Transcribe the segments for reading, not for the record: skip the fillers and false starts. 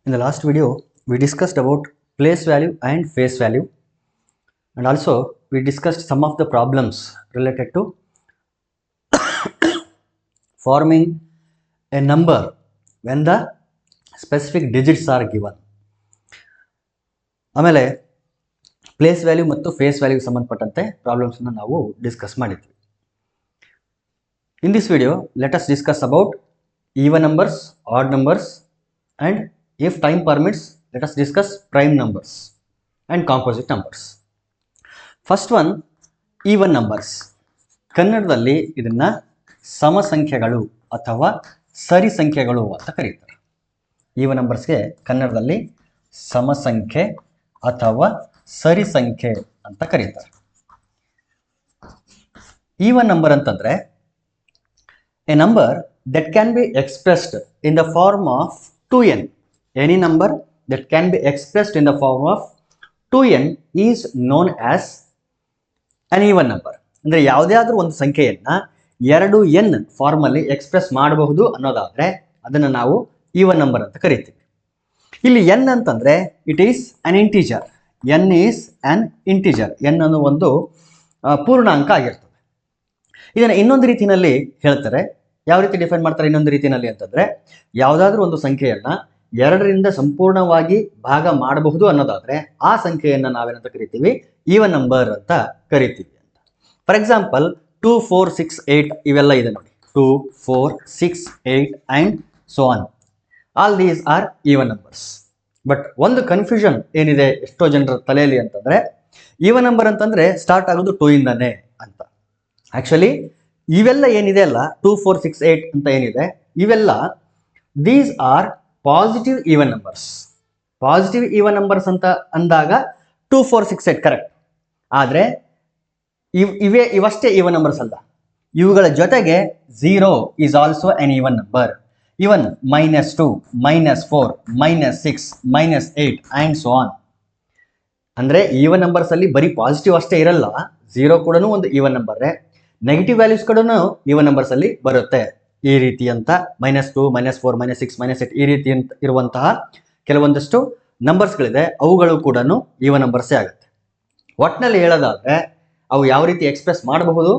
In the last video, we discussed about place value and face value, and also we discussed some of the problems related to forming a number when the specific digits are given. ಆಮೇಲೆ place value ಮತ್ತು face ವ್ಯಾಲ್ಯೂಗೆ ಸಂಬಂಧಪಟ್ಟಂತೆ ಪ್ರಾಬ್ಲಮ್ಸನ್ನು ನಾವು discuss ಮಾಡಿದ್ವಿ. In this video, let us discuss about even numbers, odd numbers, and if time permits, let us discuss prime numbers and composite numbers. First one, even numbers. ಕನ್ನಡದಲ್ಲಿ ಇದನ್ನ ಸಮ ಸಂಖ್ಯೆಗಳು ಅಥವಾ ಸರಿ ಸಂಖ್ಯೆಗಳು ಅಂತ ಕರೀತಾರೆ. ಈವನ್ ನಂಬರ್ಸ್ಗೆ ಕನ್ನಡದಲ್ಲಿ ಸಮ ಸಂಖ್ಯೆ ಅಥವಾ ಸರಿ ಸಂಖ್ಯೆ ಅಂತ ಕರೀತಾರೆ. ಈವನ್ ನಂಬರ್ ಅಂತಂದ್ರೆ a number that can be expressed in the form of 2n. Any number that can be expressed in the form of 2n is known as an even number. ಅಂದ್ರೆ ಯಾವುದಾದ್ರೂ ಒಂದು ಸಂಖ್ಯೆಯನ್ನ 2n ಫಾರ್ಮ್ ಅಲ್ಲಿ express ಮಾಡಬಹುದು ಅನ್ನೋದಾದ್ರೆ ಅದನ್ನ ನಾವು even number ಅಂತ ಕರಿತೀವಿ. ಇಲ್ಲಿ n ಅಂತಂದ್ರೆ it is an integer. n is an integer. n ಅನ್ನೋ ಒಂದು ಪೂರ್ಣಾಂಕ ಆಗಿರ್ತದೆ. ಇದನ್ನ ಇನ್ನೊಂದು ರೀತಿಯಲ್ಲಿ ಹೇಳ್ತಾರೆ. ಯಾವ ರೀತಿ ಡಿಫೈನ್ ಮಾಡ್ತಾರೆ ಇನ್ನೊಂದು ರೀತಿಯಲ್ಲಿ ಅಂತಂದ್ರೆ ಯಾವುದಾದ್ರೂ ಒಂದು ಸಂಖ್ಯೆಯನ್ನ 2ರಿಂದ ಸಂಪೂರ್ಣವಾಗಿ ಭಾಗ ಮಾಡಬಹುದು ಅನ್ನೋದಾದ್ರೆ ಆ ಸಂಖ್ಯೆಯನ್ನ ನಾವೇನಂತ ಕರಿತೀವಿ, ಈವನ್ ನಂಬರ್ ಅಂತ ಕರಿತೀವಿ ಅಂತ. ಫಾರ್ ಎಕ್ಸಾಂಪಲ್ 2, 4, 6, 8 ಇವೆಲ್ಲ ಇದೆ ನೋಡಿ. 2, 4, 6, 8 and so on. All these are even numbers. But ಒಂದು ಕನ್ಫ್ಯೂಷನ್ ಏನಿದೆ ಎಷ್ಟೋ ಜನರ ತಲೆಯಲ್ಲಿ ಅಂತಂದ್ರೆ, ಈವನ್ ನಂಬರ್ ಅಂತಂದ್ರೆ ಸ್ಟಾರ್ಟ್ ಆಗೋದು 2 ಇಂದಾನೆ ಅಂತ. ಆಕ್ಚುಲಿ ಇವೆಲ್ಲ ಏನಿದೆ ಅಲ್ಲ 2, 4, 6, 8 ಅಂತ ಏನಿದೆ ಇವೆಲ್ಲ these are positive even numbers. Positive even numbers ಅಂತ ಅಂದಾಗ 2, 4, 6, 8 ಕರೆಕ್ಟ್. ಆದರೆ ಇವಷ್ಟೇ ಈವನ್ ನಂಬರ್ಸ್ ಅಲ್ಲ. ಇವುಗಳ ಜೊತೆಗೆ 0 is also an even number. Even -2, -4, -6, -8 and so on. ಅಂದರೆ ಈವನ್ ನಂಬರ್ಸ್ ಅಲ್ಲಿ ಬರೀ ಪಾಸಿಟಿವ್ ಅಷ್ಟೇ ಇರಲ್ಲ. 0 ಕೂಡ ಒಂದು ಈವನ್ ನಂಬರೇ. ನೆಗೆಟಿವ್ ವ್ಯಾಲ್ಯೂಸ್ ಕೂಡ ಈವನ್ ನಂಬರ್ಸ್ ಅಲ್ಲಿ ಬರುತ್ತೆ. ಈ ರೀತಿ ಅಂತ -2, -4, -6, -8 ಈ ರೀತಿ ಇರುವಂತಹ ಕೆಲವೊಂದಷ್ಟು ನಂಬರ್ಸ್ಗಳಿದೆ. ಅವುಗಳು ಕೂಡ ಈವನ್ ನಂಬರ್ಸೇ ಆಗುತ್ತೆ. ಒಟ್ಟಿನಲ್ಲಿ ಹೇಳೋದಾದ್ರೆ ಅವು ಯಾವ ರೀತಿ ಎಕ್ಸ್ಪ್ರೆಸ್ ಮಾಡಬಹುದು,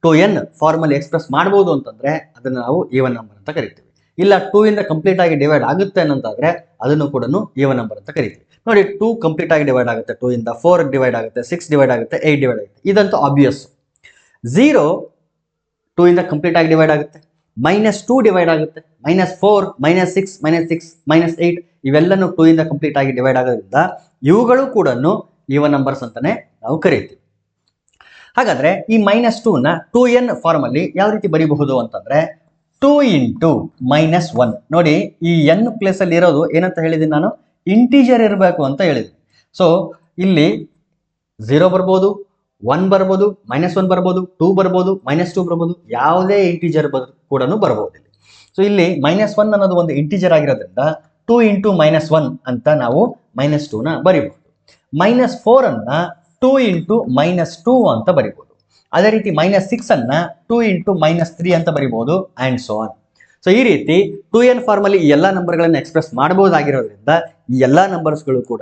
2n ಫಾರ್ಮಲ್ಲಿ ಎಕ್ಸ್ಪ್ರೆಸ್ ಮಾಡಬಹುದು ಅಂತಂದ್ರೆ ಅದನ್ನು ನಾವು ಈವನ್ ನಂಬರ್ ಅಂತ ಕರಿತೀವಿ. ಇಲ್ಲ 2 ಇಂದ ಕಂಪ್ಲೀಟ್ ಆಗಿ ಡಿವೈಡ್ ಆಗುತ್ತೆ ಅನ್ನಂತಾದ್ರೆ ಅದನ್ನು ಕೂಡ ಈವನ್ ನಂಬರ್ ಅಂತ ಕರಿತೀವಿ. ನೋಡಿ 2 ಕಂಪ್ಲೀಟ್ ಆಗಿ ಡಿವೈಡ್ ಆಗುತ್ತೆ, 2 ಇಂದ 4 ಡಿವೈಡ್ ಆಗುತ್ತೆ, 6 ಡಿವೈಡ್ ಆಗುತ್ತೆ, 8 ಡಿವೈಡ್ ಆಗುತ್ತೆ. ಇದಂತೂ ಆಬ್ವಿಯಸ್. 0 2 ಇಂದ ಕಂಪ್ಲೀಟ್ ಆಗಿ ಡಿವೈಡ್ ಆಗುತ್ತೆ, -2 ಡಿವೈಡ್ ಆಗುತ್ತೆ, -4, -6, -8 ಇವೆಲ್ಲನೂ 2 ಇಂದ ಕಂಪ್ಲೀಟ್ ಆಗಿ ಡಿವೈಡ್ ಆಗೋದ್ರಿಂದ ಇವುಗಳು ಕೂಡ ಈವನ್ ನಂಬರ್ಸ್ ಅಂತಾನೆ ನಾವು ಕರಿತೀವಿ. ಹಾಗಾದ್ರೆ ಈ -2ನ 2n ಫಾರ್ಮ್ ಅಲ್ಲಿ ಯಾವ ರೀತಿ ಬರೀಬಹುದು ಅಂತಂದ್ರೆ 2 × -1. ನೋಡಿ ಈ n ಪ್ಲೇಸ್ ಅಲ್ಲಿ ಇರೋದು ಏನಂತ ಹೇಳಿದೀನಿ ನಾನು, ಇಂಟಿಜರ್ ಇರಬೇಕು ಅಂತ ಹೇಳಿದ್ದೀನಿ. ಸೊ ಇಲ್ಲಿ 0 ಬರ್ಬೋದು, 1 ಬರ್ಬೋದು, -1 ಬರ್ಬೋದು, 2 ಬರ್ಬೋದು, -2 ಬರ್ಬೋದು, ಯಾವುದೇ ಇಂಟಿಜರ್ ಕೂಡ ಬರ್ಬೋದು ಇಲ್ಲಿ. ಸೊ ಇಲ್ಲಿ -1 ಅನ್ನೋದು ಒಂದು ಇಂಟಿಜರ್ ಆಗಿರೋದ್ರಿಂದ 2 × -1 ಅಂತ ನಾವು -2ನ ಬರಿಬಹುದು. -4 ಅನ್ನ 2 × -2 ಅಂತ ಬರಿಬಹುದು. ಅದೇ ರೀತಿ -6 ಅನ್ನ 2 × -3 ಅಂತ ಬರಿಬಹುದು ಆ್ಯಂಡ್ ಸೋ ಆನ್. ಸೊ ಈ ರೀತಿ 2n ಫಾರ್ಮ್ ಅಲ್ಲಿ ಈ ಎಲ್ಲ ನಂಬರ್ಗಳನ್ನು ಎಕ್ಸ್ಪ್ರೆಸ್ ಮಾಡಬಹುದಾಗಿರೋದ್ರಿಂದ ಈ ಎಲ್ಲ ನಂಬರ್ಸ್ಗಳು ಕೂಡ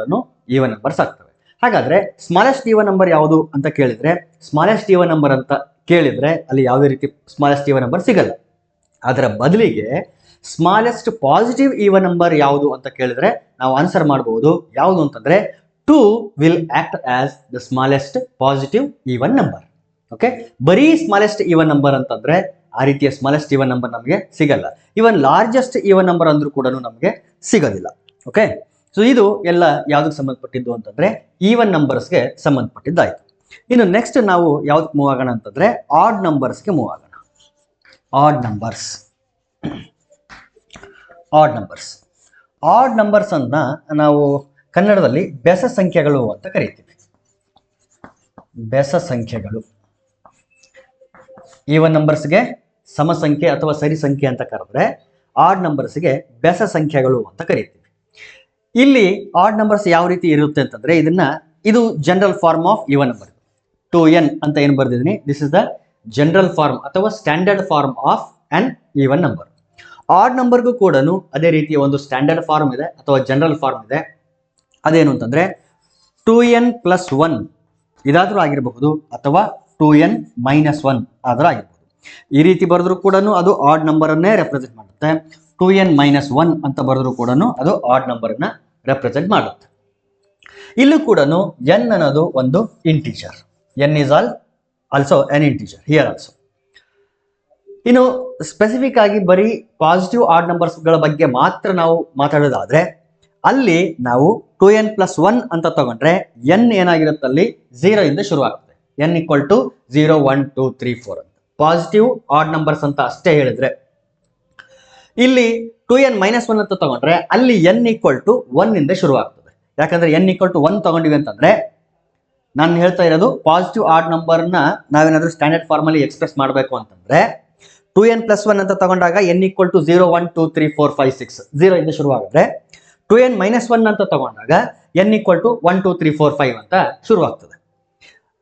ಈವನ್ ನಂಬರ್ಸ್ ಆಗ್ತವೆ. ಹಾಗಾದ್ರೆ ಸ್ಮಾಲೆಸ್ಟ್ ಈವನ್ ನಂಬರ್ ಯಾವುದು ಅಂತ ಕೇಳಿದ್ರೆ, ಸ್ಮಾಲೆಸ್ಟ್ ಈವನ್ ನಂಬರ್ ಅಂತ ಕೇಳಿದ್ರೆ ಅಲ್ಲಿ ಯಾವುದೇ ರೀತಿ ಸ್ಮಾಲೆಸ್ಟ್ ಈವನ್ ನಂಬರ್ ಸಿಗಲ್ಲ. ಅದರ ಬದಲಿಗೆ ಸ್ಮಾಲೆಸ್ಟ್ ಪಾಸಿಟಿವ್ ಈವನ್ ನಂಬರ್ ಯಾವುದು ಅಂತ ಕೇಳಿದ್ರೆ ನಾವು ಆನ್ಸರ್ ಮಾಡಬಹುದು. ಯಾವುದು ಅಂತಂದ್ರೆ 2 will act as the smallest positive even number. Okay, ಬರೀ ಸ್ಮಾಲೆಸ್ಟ್ ಈವನ್ ನಂಬರ್ ಅಂತಂದ್ರೆ ಆ ರೀತಿಯ ಸ್ಮಾಲೆಸ್ಟ್ ಈವನ್ ನಂಬರ್ ನಮಗೆ ಸಿಗಲ್ಲ. ಇವನ್ ಲಾರ್ಜೆಸ್ಟ್ ಈವನ್ ನಂಬರ್ ಅಂದ್ರೂ ಕೂಡ ನಮಗೆ ಸಿಗೋದಿಲ್ಲ. ಓಕೆ, ಸೊ ಇದು ಎಲ್ಲ ಯಾವ್ದಕ್ಕೆ ಸಂಬಂಧಪಟ್ಟಿದ್ದು ಅಂತಂದ್ರೆ ಈವನ್ ನಂಬರ್ಸ್ಗೆ ಸಂಬಂಧಪಟ್ಟಿದ್ದಾಯ್ತು. ಇನ್ನು ನೆಕ್ಸ್ಟ್ ನಾವು ಯಾವ್ದಕ್ಕೆ ಮೂವ್ ಆಗೋಣ ಅಂತಂದ್ರೆ ಆಡ್ ನಂಬರ್ಸ್ಗೆ ಮೂವ್ ಆಗೋಣ. Add numbers. Add numbers. Add numbers ಅನ್ನ ನಾವು ಕನ್ನಡದಲ್ಲಿ ಬೆಸ ಸಂಖ್ಯೆಗಳು ಅಂತ ಕರಿತೀವಿ. ಬೆಸ ಸಂಖ್ಯೆಗಳು. ಈವನ್ ನಂಬರ್ಸ್ಗೆ ಸಮ ಸಂಖ್ಯೆ ಅಥವಾ ಸರಿ ಸಂಖ್ಯೆ ಅಂತ ಕರೆದ್ರೆ ಆಡ್ ನಂಬರ್ಸ್ಗೆ ಬೆಸ ಸಂಖ್ಯೆಗಳು ಅಂತ ಕರಿತೀವಿ. ಇಲ್ಲಿ ಆಡ್ ನಂಬರ್ಸ್ ಯಾವ ರೀತಿ ಇರುತ್ತೆ ಅಂತಂದ್ರೆ ಇದು general form of even number. 2n ಅಂತ ಏನು ಬರ್ದಿದ್ದೀನಿ, this is the general form ಅಥವಾ standard form of an even number. Odd ನಂಬರ್ಗೂ ಕೂಡ ಅದೇ ರೀತಿಯ ಒಂದು ಸ್ಟ್ಯಾಂಡರ್ಡ್ ಫಾರ್ಮ್ ಇದೆ ಅಥವಾ ಜನರಲ್ ಫಾರ್ಮ್ ಇದೆ. ಅದೇನು ಅಂತಂದ್ರೆ 2n+1 ಇದಾದ್ರೂ ಆಗಿರಬಹುದು ಅಥವಾ 2n-1 ಆದ್ರೂ ಆಗಿರಬಹುದು. ಈ ರೀತಿ ಬರೆದ್ರು ಕೂಡ ಅದು ಆಡ್ ನಂಬರ್ ಅನ್ನೇ ರೆಪ್ರೆಸೆಂಟ್ ಮಾಡುತ್ತೆ. 2n-1 ಅಂತ ಬರೆದ್ರು ಕೂಡ ಅದು ಆಡ್ ನಂಬರ್ ಅನ್ನ ರೆಪ್ರೆಸೆಂಟ್ ಮಾಡುತ್ತೆ. ಇಲ್ಲೂ ಕೂಡ n ಅನ್ನೋದು ಒಂದು integer. n is also an integer here also. ಇನ್ನು ಸ್ಪೆಸಿಫಿಕ್ ಆಗಿ ಬರೀ ಪಾಸಿಟಿವ್ ಆಡ್ ನಂಬರ್ಸ್ ಗಳ ಬಗ್ಗೆ ಮಾತ್ರ ನಾವು ಮಾತಾಡೋದಾದ್ರೆ ಅಲ್ಲಿ ನಾವು 2n+1 ಅಂತ ತಗೊಂಡ್ರೆ n ಏನಾಗಿರುತ್ತೆ ಅಲ್ಲಿ 0 ಇಂದ ಶುರು ಆಗ್ತದೆ. n = 0 1 2 3 4 ಅಂತ ಪಾಸಿಟಿವ್ ಆಡ್ ನಂಬರ್ಸ್ ಅಂತ ಅಷ್ಟೇ ಹೇಳಿದ್ರೆ. ಇಲ್ಲಿ 2n-1 ಅಂತ ತಗೊಂಡ್ರೆ ಅಲ್ಲಿ n = 1 ಇಂದ ಶುರು ಆಗ್ತದೆ. ಯಾಕಂದ್ರೆ n = 1 ತಗೊಂಡಿವಿ ಅಂತಂದ್ರೆ ನಾನು ಹೇಳ್ತಾ ಇರೋದು ಪಾಸಿಟಿವ್ ಆಡ್ ನಂಬರ್ನ ನಾವೇನಾದ್ರೂ ಸ್ಟ್ಯಾಂಡರ್ಡ್ ಫಾರ್ಮ್ ಅಲ್ಲಿ ಎಕ್ಸ್ಪ್ರೆಸ್ ಮಾಡಬೇಕು ಅಂತಂದ್ರೆ 2n+1 ಅಂತ ತಗೊಂಡಾಗ n = 0 1 2 3 4 5 6 0 ಇಂದ ಶುರು ಆಗಿದ್ರೆ 2n-1 ಅಂತ ತಗೊಂಡಾಗ n = 1 2 3 4 5 ಅಂತ ಶುರು ಆಗ್ತದೆ.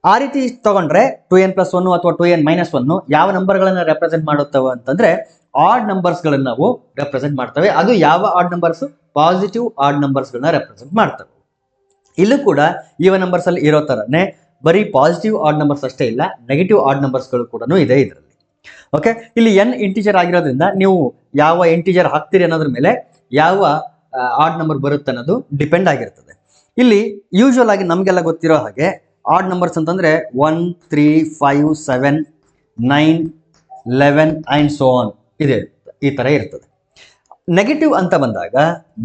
ಆ ರೀತಿ ತಗೊಂಡ್ರೆ 2n+1 ಅಥವಾ 2n-1 ಯಾವ ನಂಬರ್ಗಳನ್ನ ರೆಪ್ರೆಸೆಂಟ್ ಮಾಡುತ್ತವೆ ಅಂತಂದ್ರೆ ಆಡ್ ನಂಬರ್ಸ್ ಗಳನ್ನ ನಾವು ರೆಪ್ರೆಸೆಂಟ್ ಮಾಡ್ತವೆ. ಅದು ಯಾವ add numbers? Positive add numbers ಗಳನ್ನ ರೆಪ್ರೆಸೆಂಟ್ ಮಾಡ್ತವೆ. ಇಲ್ಲೂ ಕೂಡ ಈವನ್ ನಂಬರ್ಸ್ ಅಲ್ಲಿ ಇರೋ ತರನೇ ಬರೀ ಪಾಸಿಟಿವ್ ಆಡ್ ನಂಬರ್ಸ್ ಅಷ್ಟೇ ಇಲ್ಲ, ನೆಗೆಟಿವ್ ಆಡ್ ನಂಬರ್ಸ್ ಗಳು ಕೂಡ ಇದೆ ಇದರಲ್ಲಿ. ಓಕೆ, ಇಲ್ಲಿ n ಇಂಟಿಜರ್ ಆಗಿರೋದ್ರಿಂದ ನೀವು ಯಾವ ಇಂಟಿಜರ್ ಹಾಕ್ತೀರಿ ಅನ್ನೋದ್ರ ಮೇಲೆ ಯಾವ ಆಡ್ ನಂಬರ್ ಬರುತ್ತೆ ಅನ್ನೋದು ಡಿಪೆಂಡ್ ಆಗಿರ್ತದೆ. ಇಲ್ಲಿ ಯೂಶುವಲ್ ಆಗಿ ನಮಗೆಲ್ಲ ಗೊತ್ತಿರೋ ಹಾಗೆ ಆಡ್ ನಂಬರ್ಸ್ ಅಂತಂದ್ರೆ 1 3 5 7 9 11 ಅಂಡ್ ಸೋ ಆನ್ ಇದೆ, ಈ ತರ ಇರ್ತದೆ. ನೆಗೆಟಿವ್ ಅಂತ ಬಂದಾಗ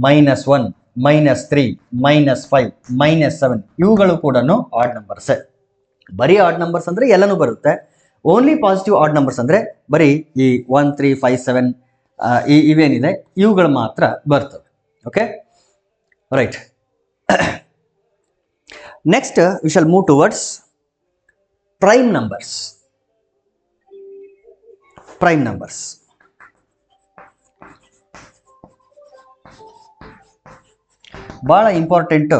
-1 -3 -5 -7 ಇವುಗಳು ಕೂಡ ಆಡ್ ನಂಬರ್ಸ್. ಬರೀ ಆಡ್ ನಂಬರ್ಸ್ ಅಂದ್ರೆ ಎಲ್ಲನೂ ಬರುತ್ತೆ. ಓನ್ಲಿ ಪಾಸಿಟಿವ್ ಆಡ್ ನಂಬರ್ಸ್ ಅಂದ್ರೆ ಬರೀ ಈ 1 3 5 7 ಇವೇನಿದೆ ಇವುಗಳು ಮಾತ್ರ ಬರ್ತವೆ. Okay, right. Next we shall move towards prime numbers. Prime numbers ಬಹಳ ಇಂಪಾರ್ಟೆಂಟ್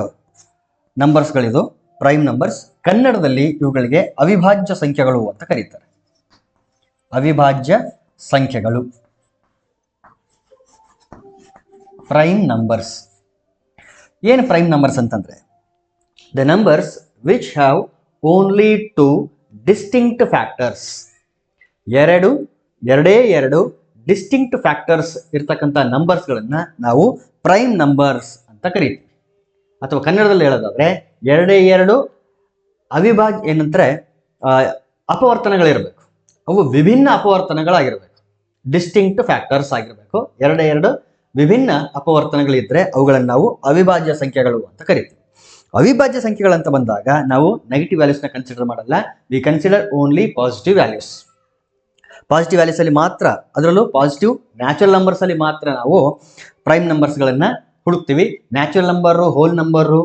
ನಂಬರ್ಸ್ಗಳಿದು. ಪ್ರೈಮ್ ನಂಬರ್ಸ್ ಕನ್ನಡದಲ್ಲಿ ಇವುಗಳಿಗೆ ಅವಿಭಾಜ್ಯ ಸಂಖ್ಯೆಗಳು ಅಂತ ಕರೀತಾರೆ. ಅವಿಭಾಜ್ಯ ಸಂಖ್ಯೆಗಳು, ಪ್ರೈಮ್ ನಂಬರ್ಸ್. ಏನು ಪ್ರೈಮ್ ನಂಬರ್ಸ್ ಅಂತಂದ್ರೆ the numbers which have only 2 distinct factors. ಎರಡೇ ಎರಡು ಡಿಸ್ಟಿಂಕ್ಟ್ ಫ್ಯಾಕ್ಟರ್ಸ್ ಇರ್ತಕ್ಕಂಥ ನಂಬರ್ಸ್ಗಳನ್ನ ನಾವು ಪ್ರೈಮ್ ನಂಬರ್ಸ್ ಅಂತ ಕರೀತೀವಿ. ಅಥವಾ ಕನ್ನಡದಲ್ಲಿ ಹೇಳೋದಾದ್ರೆ ಎರಡು ಅವಿಭಾಜ್ಯ ಏನಂದ್ರೆ ಅಪವರ್ತನಗಳಿರಬೇಕು. ಅವು ವಿಭಿನ್ನ ಅಪವರ್ತನಗಳಾಗಿರ್ಬೇಕು, ಡಿಸ್ಟಿಂಕ್ಟ್ ಫ್ಯಾಕ್ಟರ್ಸ್ ಆಗಿರಬೇಕು. ಎರಡು ವಿಭಿನ್ನ ಅಪವರ್ತನಗಳಿದ್ರೆ ಅವುಗಳನ್ನು ನಾವು ಅವಿಭಾಜ್ಯ ಸಂಖ್ಯೆಗಳು ಅಂತ ಕರಿತೀವಿ. ಅವಿಭಾಜ್ಯ ಸಂಖ್ಯೆಗಳಂತ ಬಂದಾಗ ನಾವು ನೆಗೆಟಿವ್ ವ್ಯಾಲ್ಯೂಸ್ನ ಕನ್ಸಿಡರ್ ಮಾಡಲ್ಲ. We consider only positive values. Positive values ಅಲ್ಲಿ ಮಾತ್ರ, ಅದರಲ್ಲೂ ಪಾಸಿಟಿವ್ ನ್ಯಾಚುರಲ್ ನಂಬರ್ಸ್ ಅಲ್ಲಿ ಮಾತ್ರ ನಾವು ಪ್ರೈಮ್ ನಂಬರ್ಸ್ಗಳನ್ನ ಹುಡುಕ್ತೀವಿ. Natural number, whole number,